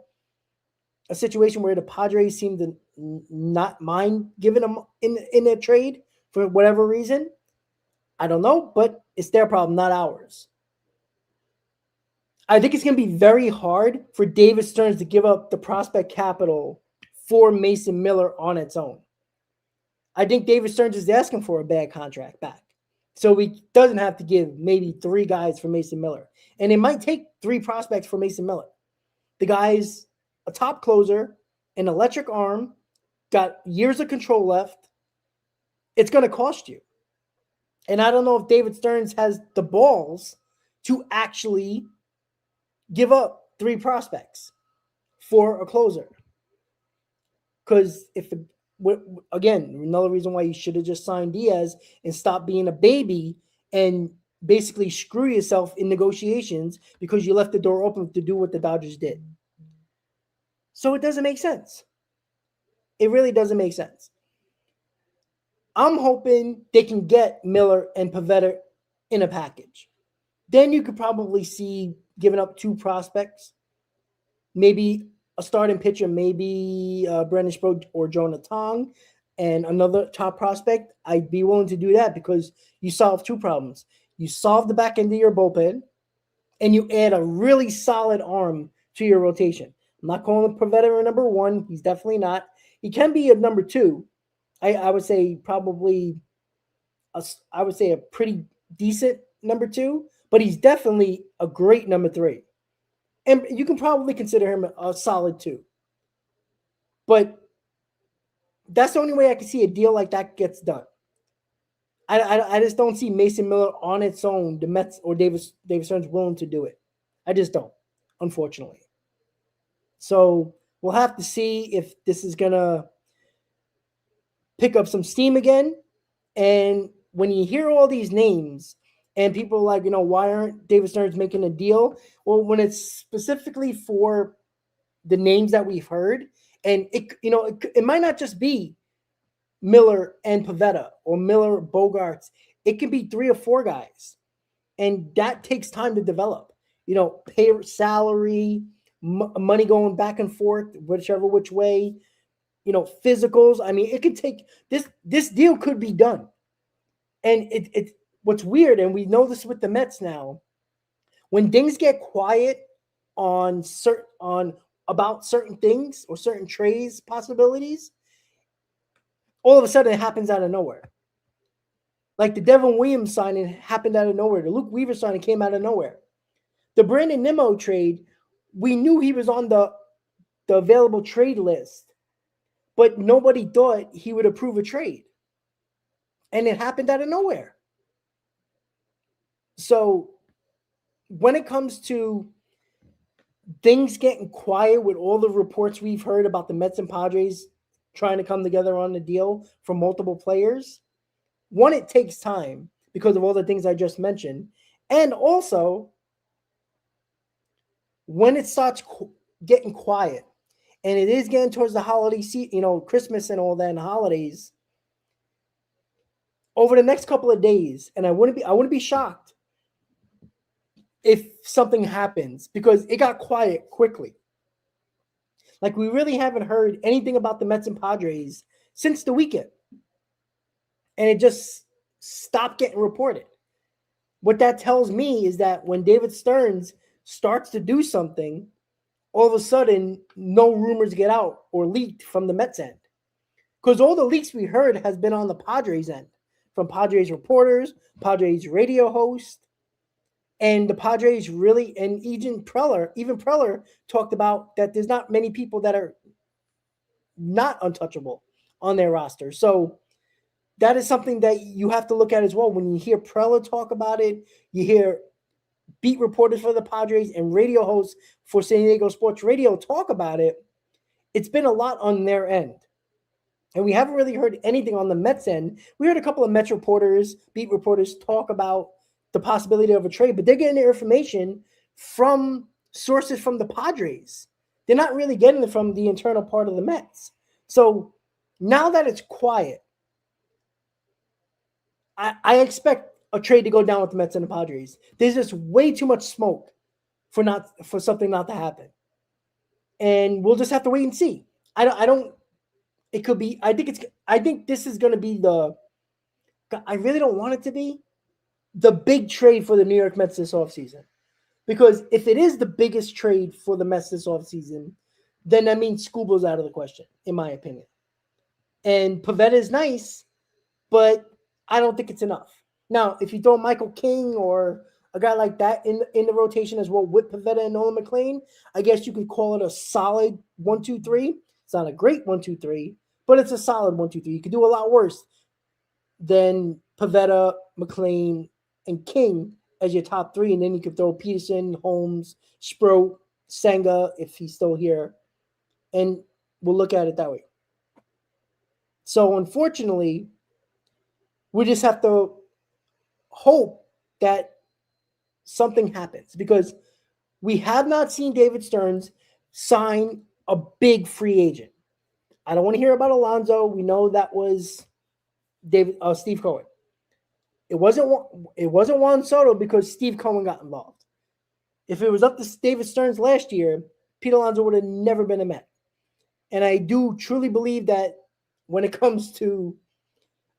a situation where the Padres seem to not mind giving them in a trade for whatever reason. I don't know, but it's their problem, not ours. I think it's going to be very hard for David Stearns to give up the prospect capital for Mason Miller on its own. I think David Stearns is asking for a bad contract back. So he doesn't have to give maybe 3 guys for Mason Miller. And it might take 3 prospects for Mason Miller. The guy's a top closer, an electric arm, got years of control left. It's going to cost you. And I don't know if David Stearns has the balls to actually give up 3 prospects for a closer. Because again, another reason why you should have just signed Diaz and stopped being a baby and basically screw yourself in negotiations because you left the door open to do what the Dodgers did. So it doesn't make sense. It really doesn't make sense. I'm hoping they can get Miller and Pivetta in a package. Then you could probably see giving up 2 prospects, maybe a starting pitcher, maybe Brandon Sproat or Jonah Tong, and another top prospect. I'd be willing to do that because you solve 2 problems. You solve the back end of your bullpen, and you add a really solid arm to your rotation. I'm not calling Pivetta a number 1. He's definitely not. He can be a number 2. I would say probably a pretty decent number 2, but he's definitely a great number 3. And you can probably consider him a solid 2. But that's the only way I can see a deal like that gets done. I just don't see Mason Miller on its own, the Mets or David Stearns willing to do it. I just don't, unfortunately. So we'll have to see if this is going to pick up some steam again. And when you hear all these names and people are like, why aren't David Stearns making a deal? Well, when it's specifically for the names that we've heard, and it might not just be Miller and Pivetta or Miller Bogaerts. It can be 3 or 4 guys. And that takes time to develop. Pay salary, money going back and forth, which way, physicals. I mean, it could take this deal could be done. And it what's weird, and we know this with the Mets now, when things get quiet about certain things or certain trades possibilities, all of a sudden it happens out of nowhere. Like the Devin Williams signing happened out of nowhere. The Luke Weaver signing came out of nowhere. The Brandon Nimmo trade, we knew he was on the available trade list, but nobody thought he would approve a trade. And it happened out of nowhere. So when it comes to things getting quiet with all the reports we've heard about the Mets and Padres trying to come together on the deal for multiple players, one, it takes time because of all the things I just mentioned. And also, when it starts getting quiet, and it is getting towards the holiday season, Christmas and all that, and the holidays, over the next couple of days, and I wouldn't be shocked if something happens because it got quiet quickly. Like, we really haven't heard anything about the Mets and Padres since the weekend. And it just stopped getting reported. What that tells me is that when David Stearns starts to do something, all of a sudden, no rumors get out or leaked from the Mets end. Because all the leaks we heard has been on the Padres end, from Padres reporters, Padres radio host, and the Padres really, and even Preller talked about that there's not many people that are not untouchable on their roster. So that is something that you have to look at as well. When you hear Preller talk about it, you hear beat reporters for the Padres and radio hosts for San Diego Sports Radio talk about it, it's been a lot on their end. And we haven't really heard anything on the Mets end. We heard a couple of Mets reporters, beat reporters talk about the possibility of a trade, but they're getting their information from sources from the Padres. They're not really getting it from the internal part of the Mets. So now that it's quiet, I expect a trade to go down with the Mets and the Padres. There's just way too much smoke for something not to happen. And we'll just have to wait and see. It could be. I think this is going to be I really don't want it to be the big trade for the New York Mets this offseason. Because if it is the biggest trade for the Mets this offseason, then that means Scubo's out of the question, in my opinion. And Pivetta is nice, but I don't think it's enough. Now, if you throw Michael King or a guy like that in the rotation as well with Pivetta and Nolan McLean, I guess you could call it a solid 1-2-3. It's not a great 1-2-3, but it's a solid 1-2-3. You could do a lot worse than Pivetta, McLean, and King as your top three, and then you could throw Peterson, Holmes, Sproat, Senga if he's still here, and we'll look at it that way. So unfortunately, we just have to hope that something happens because we have not seen David Stearns sign a big free agent. I don't want to hear about Alonso. We know that was Steve Cohen. It wasn't Juan Soto because Steve Cohen got involved. If it was up to David Stearns last year, Pete Alonso would have never been a Met. And I do truly believe that when it comes to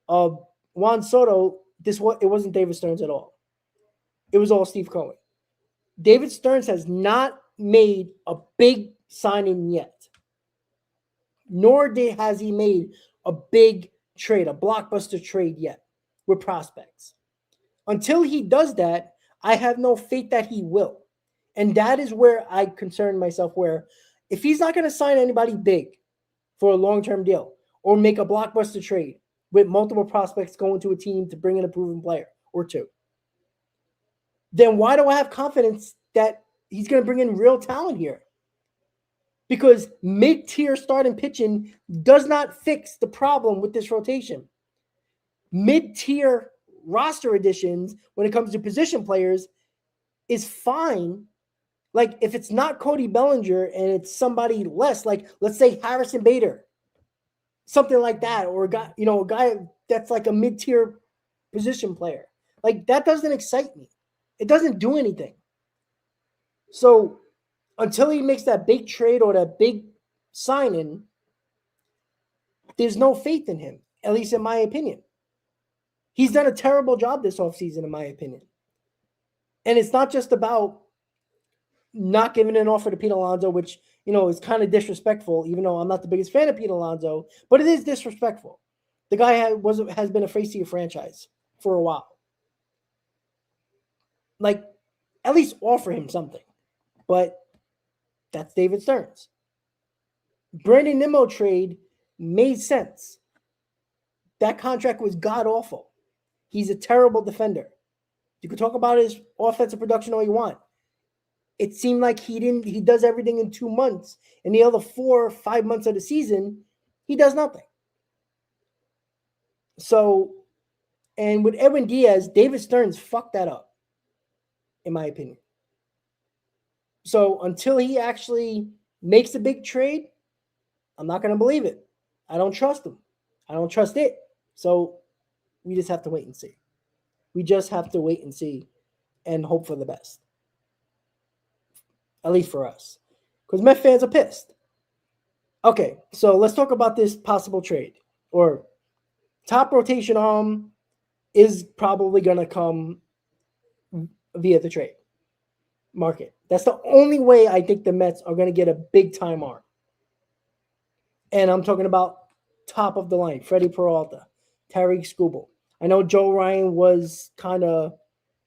Juan Soto, it wasn't David Stearns at all. It was all Steve Cohen. David Stearns has not made a big signing yet, nor has he made a big trade, a blockbuster trade yet with prospects. Until he does that, I have no faith that he will. And that is where I concern myself, where if he's not going to sign anybody big for a long-term deal or make a blockbuster trade with multiple prospects going to a team to bring in a proven player or two, then why do I have confidence that he's going to bring in real talent here? Because mid-tier starting pitching does not fix the problem with this rotation. Mid-tier roster additions when it comes to position players is fine. Like if it's not Cody Bellinger and it's somebody less, like let's say Harrison Bader, something like that, or a guy that's like a mid-tier position player. Like that doesn't excite me. It doesn't do anything. So until he makes that big trade or that big sign-in, there's no faith in him, at least in my opinion. He's done a terrible job this offseason, in my opinion. And it's not just about not giving an offer to Pete Alonso, which, is kind of disrespectful, even though I'm not the biggest fan of Pete Alonso, but it is disrespectful. The guy has been a face to your franchise for a while. Like, at least offer him something. But that's David Stearns. Brandon Nimmo trade made sense. That contract was god-awful. He's a terrible defender. You can talk about his offensive production all you want. It seemed like he does everything in 2 months, and the other 4 or 5 months of the season, he does nothing. So, and with Edwin Diaz, David Stearns fucked that up. in my opinion. So until he actually makes a big trade, I'm not going to believe it. I don't trust him. I don't trust it. So we just have to wait and see. We just have to wait and see and hope for the best. At least for us. Because Met fans are pissed. Okay, so let's talk about this possible trade. Or top rotation arm is probably going to come via the trade market. That's the only way I think the Mets are going to get a big-time arm. And I'm talking about top of the line, Freddie Peralta, Tariq Skubal. I know Joe Ryan was kind of,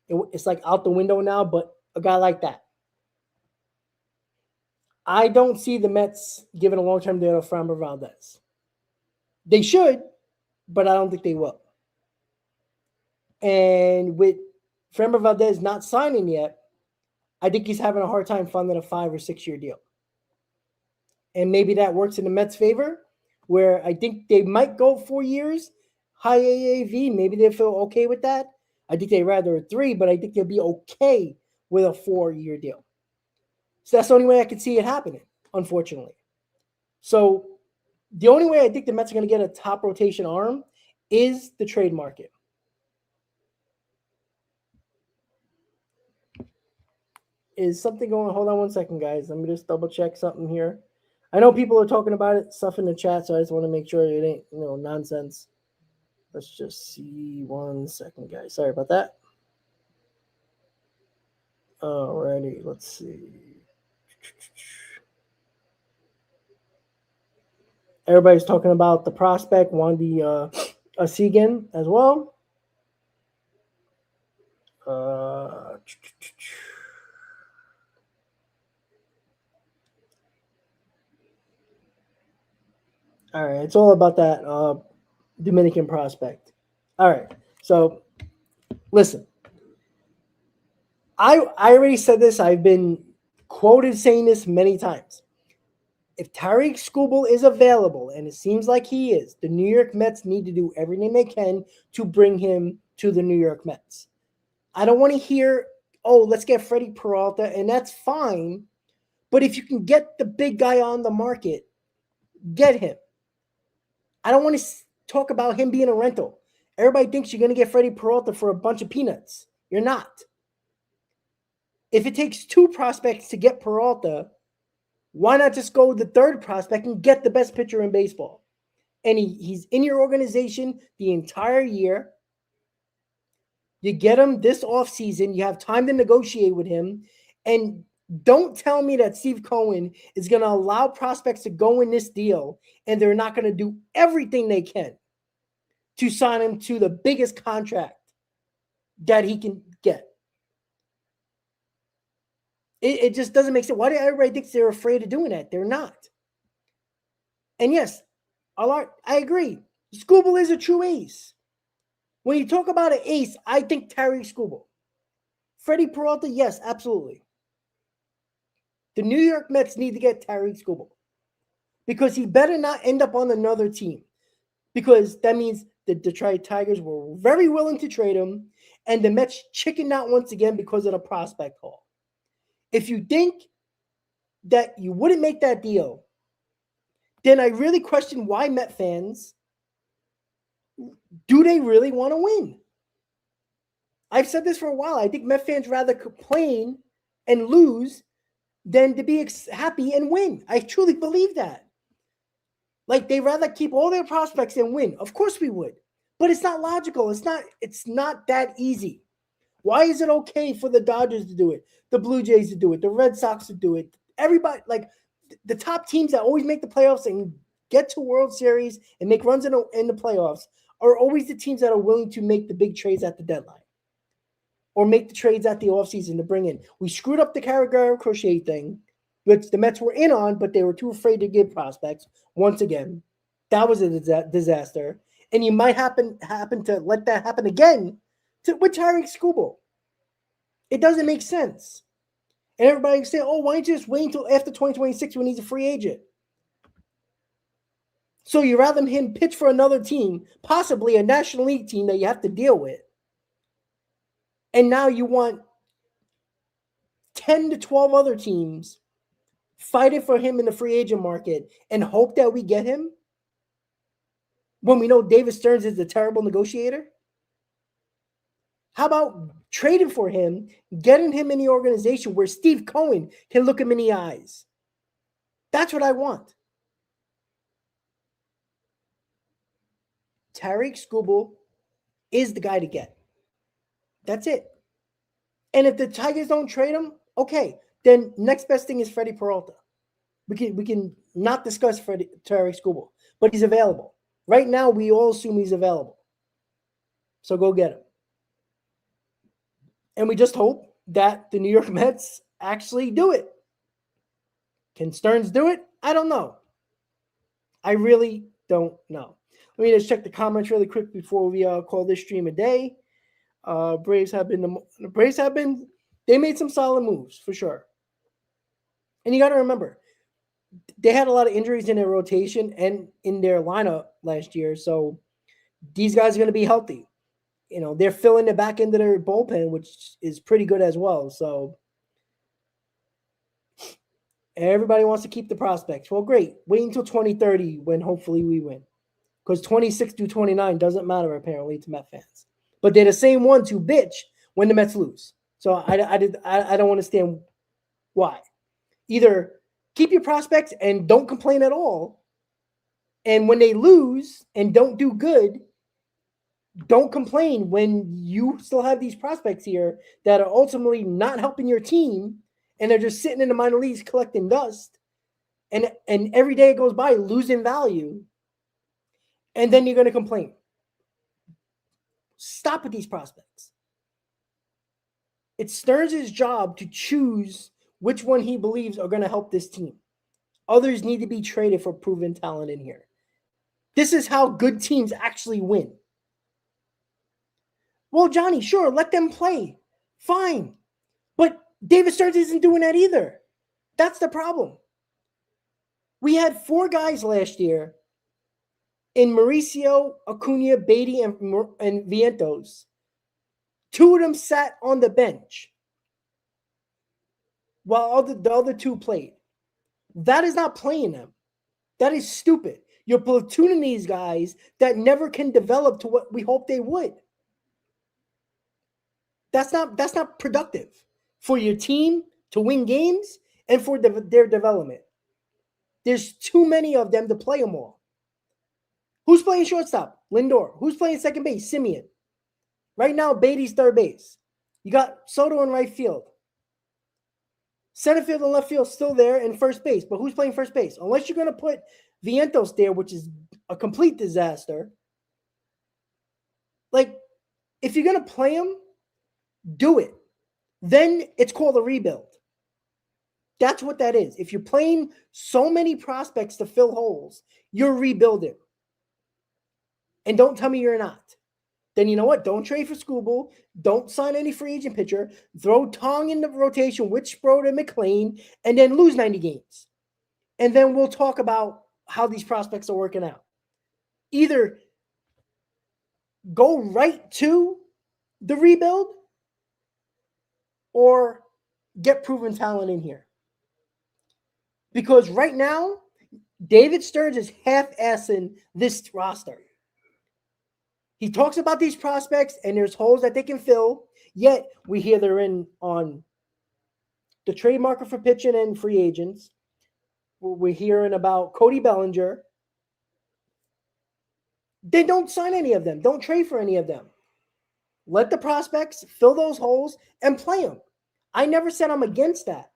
it's like out the window now, but a guy like that. I don't see the Mets giving a long-term deal to Framber Valdez. They should, but I don't think they will. And with Framber Valdez not signing yet, I think he's having a hard time funding a 5 or 6 year deal. And maybe that works in the Mets' favor, where I think they might go 4 years, high AAV. Maybe they feel okay with that. I think they'd rather a 3, but I think they'll be okay with a 4-year deal. So that's the only way I could see it happening, unfortunately. So the only way I think the Mets are going to get a top rotation arm is the trade market. Is something going? Hold on one second, guys. Let me just double check something here. I know people are talking about it, stuff in the chat, so I just want to make sure it ain't, nonsense. Let's just see 1 second, guys. Sorry about that. Alrighty, let's see. Everybody's talking about the prospect, Wandy Segan as well. All right, it's all about that Dominican prospect. All right, so listen. I already said this. I've been quoted saying this many times. If Tariq Skubal is available, and it seems like he is, the New York Mets need to do everything they can to bring him to the New York Mets. I don't want to hear, oh, let's get Freddie Peralta, and that's fine. But if you can get the big guy on the market, get him. I don't want to talk about him being a rental. Everybody thinks you're going to get Freddie Peralta for a bunch of peanuts. You're not. If it takes 2 prospects to get Peralta, why not just go with the 3rd prospect and get the best pitcher in baseball? And he's in your organization the entire year. You get him this offseason. You have time to negotiate with him. And don't tell me that Steve Cohen is going to allow prospects to go in this deal and they're not going to do everything they can to sign him to the biggest contract that he can get. It just doesn't make sense. Why do everybody think they're afraid of doing that? They're not. And yes, I agree. Skubal is a true ace. When you talk about an ace, I think Tariq Skubal. Freddie Peralta, yes, absolutely. The New York Mets need to get Tariq Skubal because he better not end up on another team, because that means the Detroit Tigers were very willing to trade him, and the Mets chickened out once again because of the prospect haul. If you think that you wouldn't make that deal, then I really question why Met fans, do they really want to win? I've said this for a while. I think Met fans rather complain and lose than to be happy and win. I truly believe that. Like, they rather keep all their prospects and win. Of course we would. But it's not logical. It's not that easy. Why is it okay for the Dodgers to do it, the Blue Jays to do it, the Red Sox to do it? Everybody, like the top teams that always make the playoffs and get to World Series and make runs in the playoffs are always the teams that are willing to make the big trades at the deadline or make the trades at the offseason to bring in. We screwed up the Carragher Crochet thing, which the Mets were in on, but they were too afraid to give prospects. Once again, that was a disaster. And you might happen to let that happen again with Tariq Skubal. It doesn't make sense. And everybody say, oh, why don't you just wait until after 2026 when he's a free agent? So you rather him pitch for another team, possibly a National League team that you have to deal with. And now you want 10 to 12 other teams fighting for him in the free agent market and hope that we get him when we know David Stearns is a terrible negotiator? How about trading for him, getting him in the organization where Steve Cohen can look him in the eyes? That's what I want. Tarik Skubal is the guy to get. That's it. And if the Tigers don't trade him, okay, then next best thing is Freddie Peralta. We can not discuss Tarik Skubal, but he's available. Right now, we all assume he's available. So go get him. And we just hope that the New York Mets actually do it. Can Stearns do it? I don't know. I really don't know. Let me just check the comments really quick before we call this stream a day. Braves have been they made some solid moves for sure. And you got to remember, they had a lot of injuries in their rotation and in their lineup last year. So these guys are going to be healthy. You know, they're filling the back end of their bullpen, which is pretty good as well. So everybody wants to keep the prospects. Well, great. Wait until 2030 when hopefully we win. Because 26 through 29 doesn't matter, apparently, to Met fans. But they're the same ones who bitch when the Mets lose. So I don't understand why. Either keep your prospects and don't complain at all. And when they lose and don't do good, don't complain when you still have these prospects here that are ultimately not helping your team and they're just sitting in the minor leagues collecting dust. And every day it goes by losing value. And then you're going to complain. Stop with these prospects. It's Stearns' job to choose which one he believes are going to help this team. Others need to be traded for proven talent in here. This is how good teams actually win. Well, Johnny, sure, let them play. Fine. But David Stearns isn't doing that either. That's the problem. We had 4 guys last year in Mauricio, Acuna, Beatty, and Vientos. 2 of them sat on the bench while the other 2 played. That is not playing them. That is stupid. You're platooning these guys that never can develop to what we hope they would. That's not productive for your team to win games and for their development. There's too many of them to play them all. Who's playing shortstop? Lindor. Who's playing second base? Simeon. Right now, Beatty's third base. You got Soto in right field. Center field and left field still there, and first base. But who's playing first base? Unless you're going to put Vientos there, which is a complete disaster. Like, if you're going to play him, do it. Then it's called a rebuild. That's what that is. If you're playing so many prospects to fill holes, you're rebuilding. And don't tell me you're not. Then you know what? Don't trade for Skubal. Don't sign any free agent pitcher. Throw Tong in the rotation with Sproat and McLean, and then lose 90 games. And then we'll talk about how these prospects are working out. Either go right to the rebuild or get proven talent in here. Because right now, David Stearns is half-assing this roster. He talks about these prospects and there's holes that they can fill, yet we hear they're in on the trade market for pitching and free agents. We're hearing about Cody Bellinger. They don't sign any of them. Don't trade for any of them. Let the prospects fill those holes and play them. I never said I'm against that.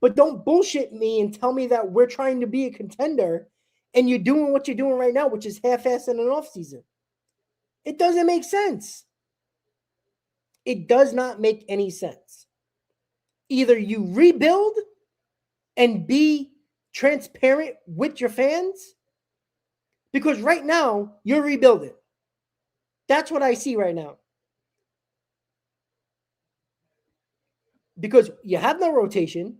But don't bullshit me and tell me that we're trying to be a contender and you're doing what you're doing right now, which is half-assed in an offseason. It doesn't make sense. It does not make any sense. Either you rebuild and be transparent with your fans, because right now you're rebuilding. That's what I see right now. Because you have no rotation.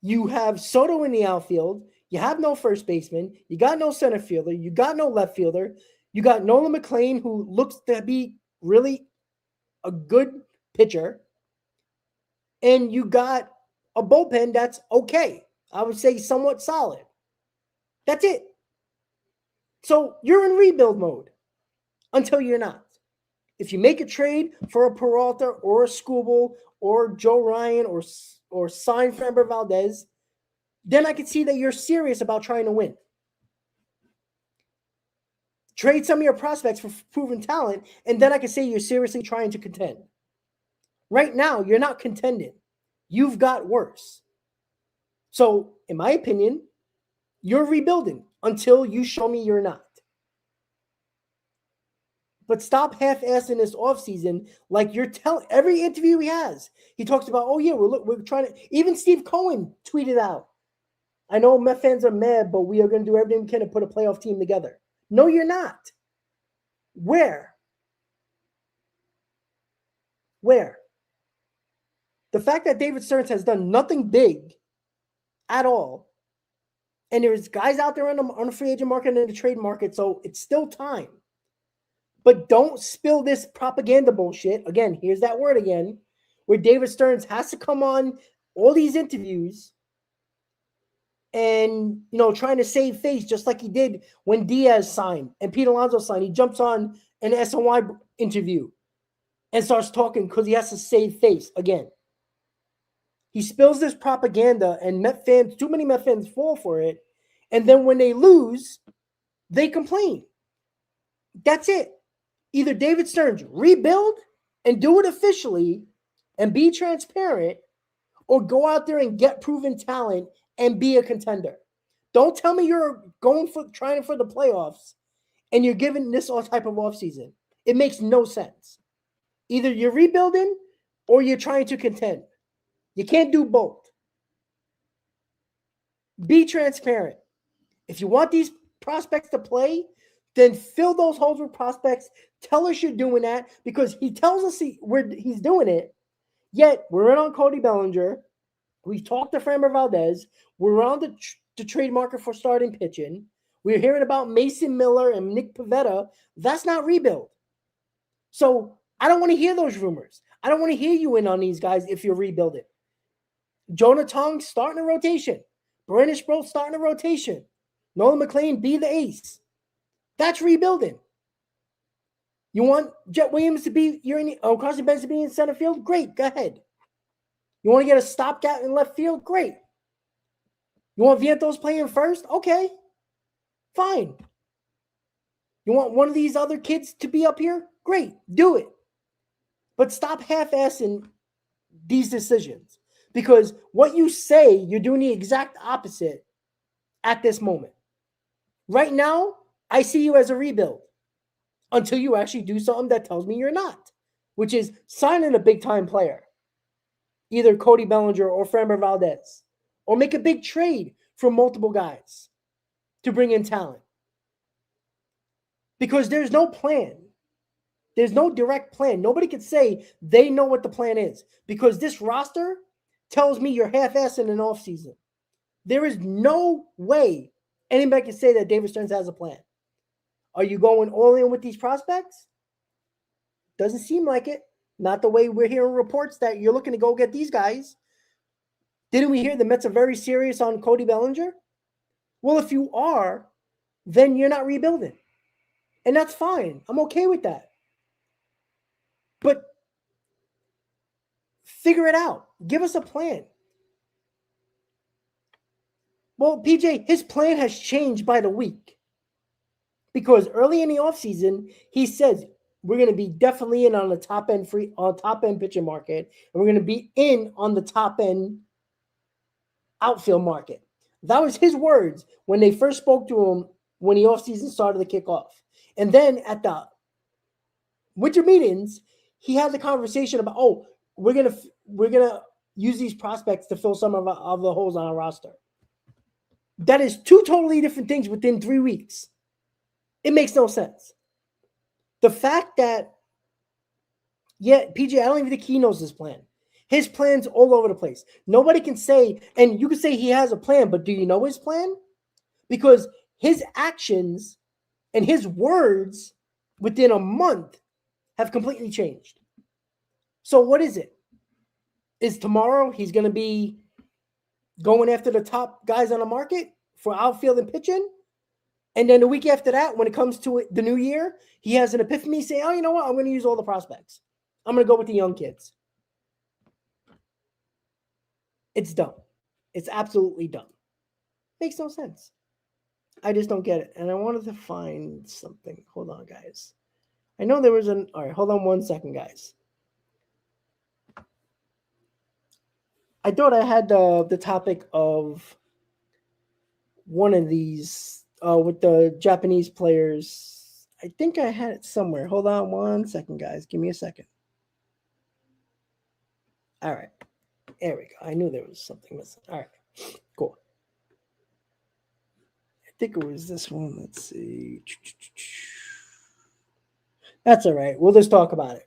You have Soto in the outfield. You have no first baseman. You got no center fielder. You got no left fielder. You got Nolan McLean, who looks to be really a good pitcher. and you got a bullpen that's okay. I would say somewhat solid. That's it. So you're in rebuild mode until you're not. If you make a trade for a Peralta or a Skubal or Joe Ryan or sign Framber Valdez, then I can see that you're serious about trying to win. Trade some of your prospects for proven talent, and then I can say you're seriously trying to contend. Right now, you're not contending. You've got worse. So, in my opinion, you're rebuilding until you show me you're not. But stop half-assing this offseason like you're telling. Every interview he has, he talks about, oh, yeah, we're trying to. Even Steve Cohen tweeted out, I know Met fans are mad, but we are going to do everything we can to put a playoff team together. No, you're not. Where? The fact that David Stearns has done nothing big at all, and there's guys out there on the free agent market and in the trade market, so it's still time. But don't spill this propaganda bullshit. Again, here's that word again, where David Stearns has to come on all these interviews and, trying to save face just like he did when Diaz signed and Pete Alonso signed. He jumps on an SNY interview and starts talking because he has to save face again. He spills this propaganda, and too many Met fans fall for it. And then when they lose, they complain. That's it. Either David Stearns rebuild and do it officially and be transparent, or go out there and get proven talent and be a contender. Don't tell me you're trying for the playoffs and you're giving this all type of offseason. It makes no sense. Either you're rebuilding or you're trying to contend. You can't do both. Be transparent. If you want these prospects to play, then fill those holes with prospects. Tell us you're doing that, because he tells us he's doing it. Yet we're in on Cody Bellinger. We talked to Framber Valdez. We're on the trade market for starting pitching. We're hearing about Mason Miller and Nick Pivetta. That's not rebuild. So I don't want to hear those rumors. I don't want to hear you in on these guys if you're rebuilding. Jonah Tong starting a rotation. Brandon Sproat starting a rotation. Nolan McLean be the ace. That's rebuilding. You want Jet Williams to be Carson Benz to be in center field? Great, go ahead. You want to get a stopgap in left field? Great. You want Vientos playing first? Okay, fine. You want one of these other kids to be up here? Great, do it. But stop half-assing these decisions, because what you say, you're doing the exact opposite at this moment. Right now, I see you as a rebuild until you actually do something that tells me you're not, which is signing a big-time player, either Cody Bellinger or Framber Valdez, or make a big trade for multiple guys to bring in talent. Because there's no plan. There's no direct plan. Nobody can say they know what the plan is, because this roster tells me you're half-assing an offseason. There is no way anybody can say that David Stearns has a plan. Are you going all in with these prospects? Doesn't seem like it. Not the way we're hearing reports that you're looking to go get these guys. Didn't we hear the Mets are very serious on Cody Bellinger? Well, if you are, then you're not rebuilding. And that's fine. I'm okay with that. But figure it out. Give us a plan. Well, PJ, his plan has changed by the week. Because early in the offseason, he says we're going to be definitely in on the top end pitching market, and we're going to be in on the top end outfield market. That was his words when they first spoke to him when the offseason started to kick off. And then at the winter meetings, he had the conversation about, we're gonna use these prospects to fill some of the holes on our roster. That is two totally different things within 3 weeks. It makes no sense. The fact that, PJ, I don't even think he knows his plan. His plan's all over the place. Nobody can say, and you can say he has a plan, but do you know his plan? Because his actions and his words within a month have completely changed. So what is it? Is tomorrow he's going to be going after the top guys on the market for outfield and pitching? And then the week after that, when it comes to the new year, he has an epiphany saying, oh, you know what? I'm going to use all the prospects. I'm going to go with the young kids. It's dumb. It's absolutely dumb. Makes no sense. I just don't get it. And I wanted to find something. Hold on, guys. I know there was all right, hold on 1 second, guys. I thought I had the topic of one of these with the Japanese players. I think I had it somewhere. Hold on 1 second, guys. Give me a second. All right. There we go. I knew there was something missing. All right. Cool. I think it was this one. Let's see. That's all right. We'll just talk about it.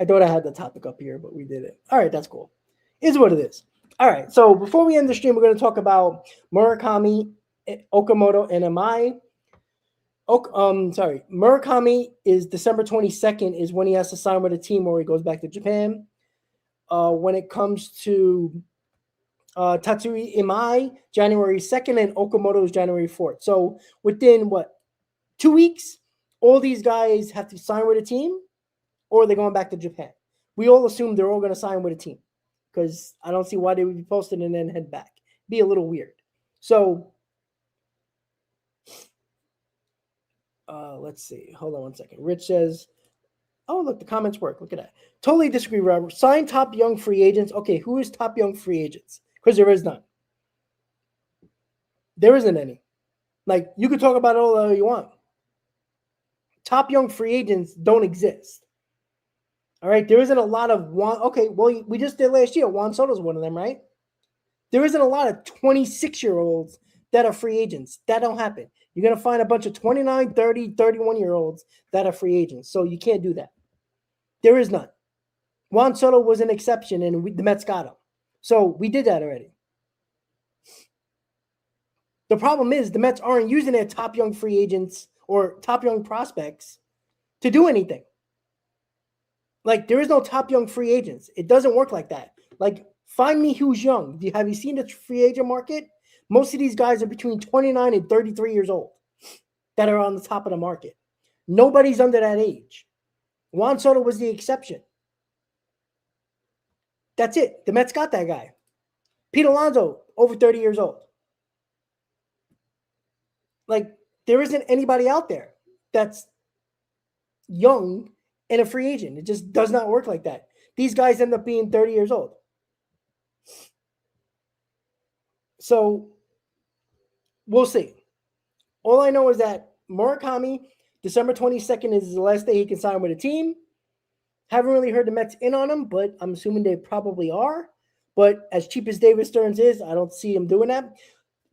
I thought I had the topic up here, but we didn't. All right. That's cool. Is what it is. All right. So before we end the stream, we're going to talk about Murakami, Okamoto, and Amai. Murakami is December 22nd is when he has to sign with a team or he goes back to Japan. When it comes to Tatsui Imai, January 2nd, and Okamoto is January 4th. So within 2 weeks, all these guys have to sign with a team or they're going back to Japan. We all assume they're all going to sign with a team because I don't see why they would be posted and then head back. Be a little weird. So let's see. Hold on 1 second. Rich says, oh, look, the comments work. Look at that. Totally disagree, Robert. Sign top young free agents. Okay, who is top young free agents? Because there is none. There isn't any. Like, you could talk about it all you want. Top young free agents don't exist. All right, there isn't a lot of Juan. Okay, well, we just did last year. Juan Soto's one of them, right? There isn't a lot of 26-year-olds that are free agents. That don't happen. You're going to find a bunch of 29, 30, 31-year-olds that are free agents. So you can't do that. There is none. Juan Soto was an exception, and the Mets got him. So we did that already. The problem is the Mets aren't using their top young free agents or top young prospects to do anything. Like, there is no top young free agents. It doesn't work like that. Like, find me who's young. Have you seen the free agent market? Most of these guys are between 29 and 33 years old that are on the top of the market. Nobody's under that age. Juan Soto was the exception. That's it. The Mets got that guy. Pete Alonso, over 30 years old. Like, there isn't anybody out there that's young and a free agent. It just does not work like that. These guys end up being 30 years old. So, we'll see. All I know is that Murakami, December 22nd is the last day he can sign with a team. Haven't really heard the Mets in on him, but I'm assuming they probably are. But as cheap as David Stearns is, I don't see him doing that.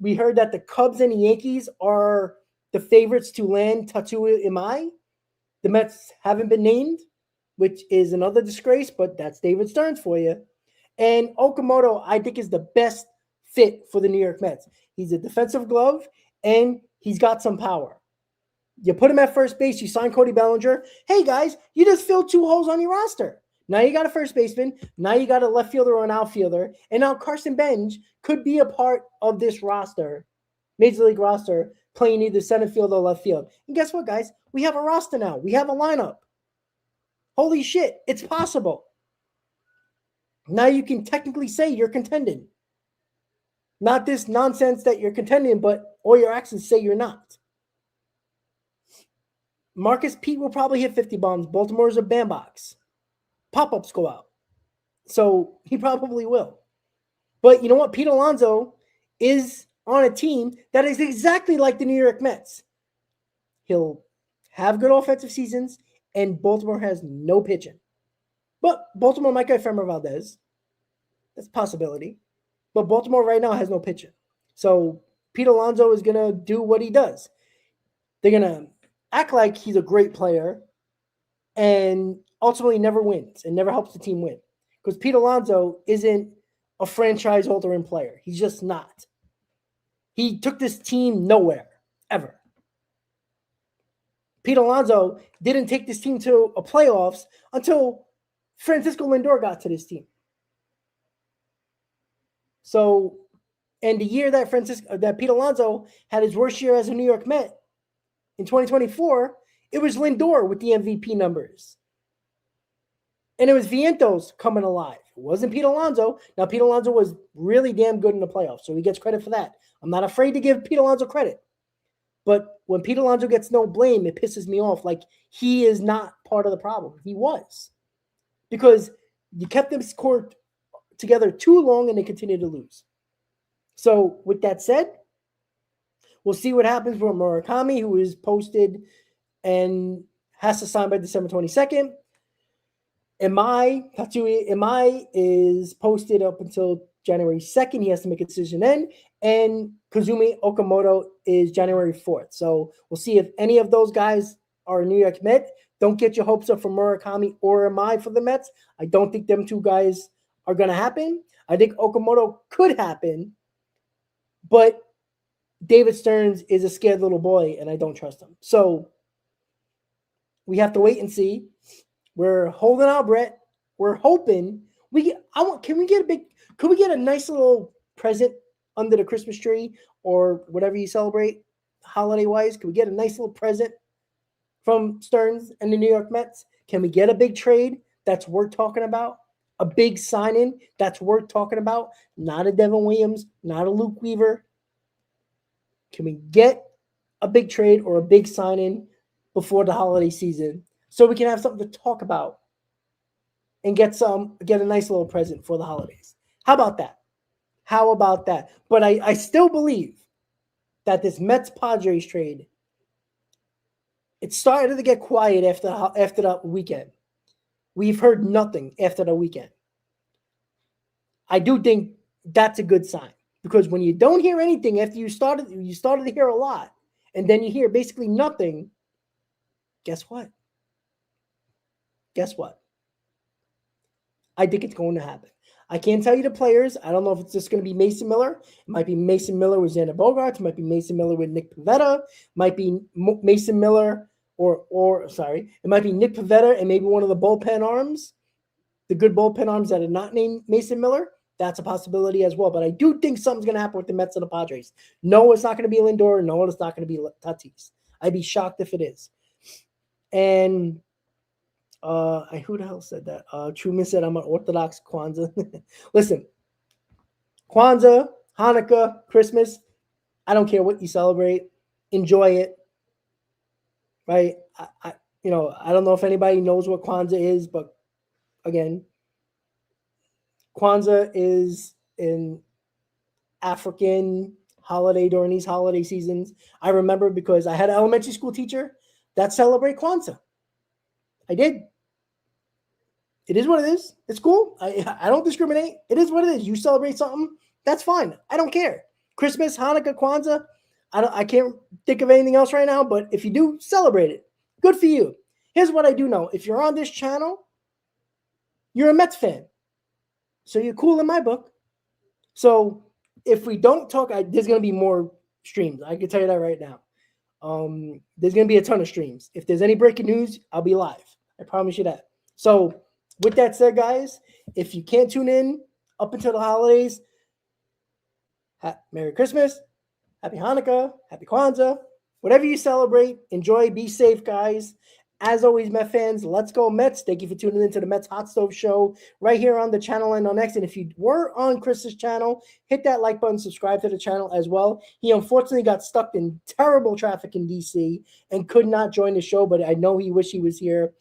We heard that the Cubs and the Yankees are the favorites to land Tatsui Imai. The Mets haven't been named, which is another disgrace, but that's David Stearns for you. And Okamoto, I think, is the best fit for the New York Mets. He's a defensive glove, and he's got some power. You put him at first base, you sign Cody Bellinger. Hey, guys, you just filled 2 holes on your roster. Now you got a first baseman. Now you got a left fielder or an outfielder. And now Carson Bench could be a part of this roster, Major League roster, playing either center field or left field. And guess what, guys? We have a roster now. We have a lineup. Holy shit, it's possible. Now you can technically say you're contending. Not this nonsense that you're contending, but all your actions say you're not. Marcus Pete will probably hit 50 bombs. Baltimore's a bandbox. Pop-ups go out. So he probably will. But you know what? Pete Alonso is on a team that is exactly like the New York Mets. He'll have good offensive seasons, and Baltimore has no pitching. But Baltimore might get Framber Valdez. That's a possibility. But Baltimore right now has no pitching. So Pete Alonso is going to do what he does. They're going to act like he's a great player and ultimately never wins and never helps the team win. Because Pete Alonso isn't a franchise-altering player. He's just not. He took this team nowhere, ever. Pete Alonso didn't take this team to a playoffs until Francisco Lindor got to this team. So, and the year that Pete Alonso had his worst year as a New York Met in 2024, it was Lindor with the MVP numbers. And it was Vientos coming alive. It wasn't Pete Alonso. Now, Pete Alonso was really damn good in the playoffs, so he gets credit for that. I'm not afraid to give Pete Alonso credit. But when Pete Alonso gets no blame, it pisses me off. Like, he is not part of the problem. He was. Because you kept them scored together too long and they continue to lose. So, with that said, we'll see what happens for Murakami, who is posted and has to sign by December 22nd. Imai is posted up until January 2nd. He has to make a decision then. And Kazumi Okamoto is January 4th. So we'll see if any of those guys are New York Met. Don't get your hopes up for Murakami or Imai for the Mets. I don't think them two guys are going to happen. I think Okamoto could happen. But David Stearns is a scared little boy, and I don't trust him. So we have to wait and see. We're holding our breath. We're hoping can we get a nice little present under the Christmas tree or whatever you celebrate holiday-wise? Can we get a nice little present from Stearns and the New York Mets? Can we get a big trade that's worth talking about? A big sign-in that's worth talking about? Not a Devin Williams, not a Luke Weaver. Can we get a big trade or a big sign-in before the holiday season so we can have something to talk about and get a nice little present for the holidays? How about that? How about that? But I still believe that this Mets-Padres trade, it started to get quiet after the weekend. We've heard nothing after the weekend. I do think that's a good sign, because when you don't hear anything after you started to hear a lot, and then you hear basically nothing, guess what? Guess what? I think it's going to happen. I can't tell you the players. I don't know if it's just going to be Mason Miller. It might be Mason Miller with Xander Bogaerts. It might be Mason Miller with Nick Pivetta. It might be Mason Miller it might be Nick Pivetta and maybe one of the bullpen arms, the good bullpen arms that are not named Mason Miller. That's a possibility as well. But I do think something's going to happen with the Mets and the Padres. No, it's not going to be Lindor. No, it's not going to be Tatis. I'd be shocked if it is. And who the hell said that? Truman said I'm an Orthodox Kwanzaa. Listen, Kwanzaa, Hanukkah, Christmas, I don't care what you celebrate. Enjoy it. Right? I don't know if anybody knows what Kwanzaa is, but again, Kwanzaa is an African holiday during these holiday seasons. I remember because I had an elementary school teacher that celebrated Kwanzaa. I did. It is what it is. It's cool. I don't discriminate. It is what it is. You celebrate something, that's fine. I don't care. Christmas, Hanukkah, Kwanzaa, I can't think of anything else right now, but if you do, celebrate it. Good for you. Here's what I do know. If you're on this channel, you're a Mets fan. So you're cool in my book. So if we don't talk, there's going to be more streams. I can tell you that right now. There's going to be a ton of streams. If there's any breaking news, I'll be live. I promise you that. So with that said, guys, if you can't tune in up until the holidays, Merry Christmas, Happy Hanukkah, Happy Kwanzaa, whatever you celebrate, enjoy, be safe, guys. As always, Met fans, let's go Mets. Thank you for tuning into the Mets Hot Stove Show right here on the channel and on X. And if you were on Chris's channel, hit that like button, subscribe to the channel as well. He unfortunately got stuck in terrible traffic in D.C. and could not join the show, but I know he wished he was here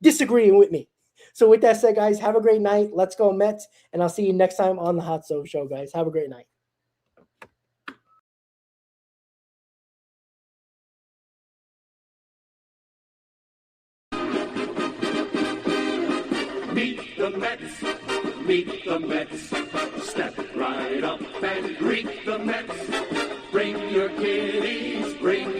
disagreeing with me. So with that said, guys, have a great night. Let's go Mets, and I'll see you next time on the Hot Stove Show, guys. Have a great night. Meet the Mets. Step right up and greet the Mets. Bring your kiddies, bring your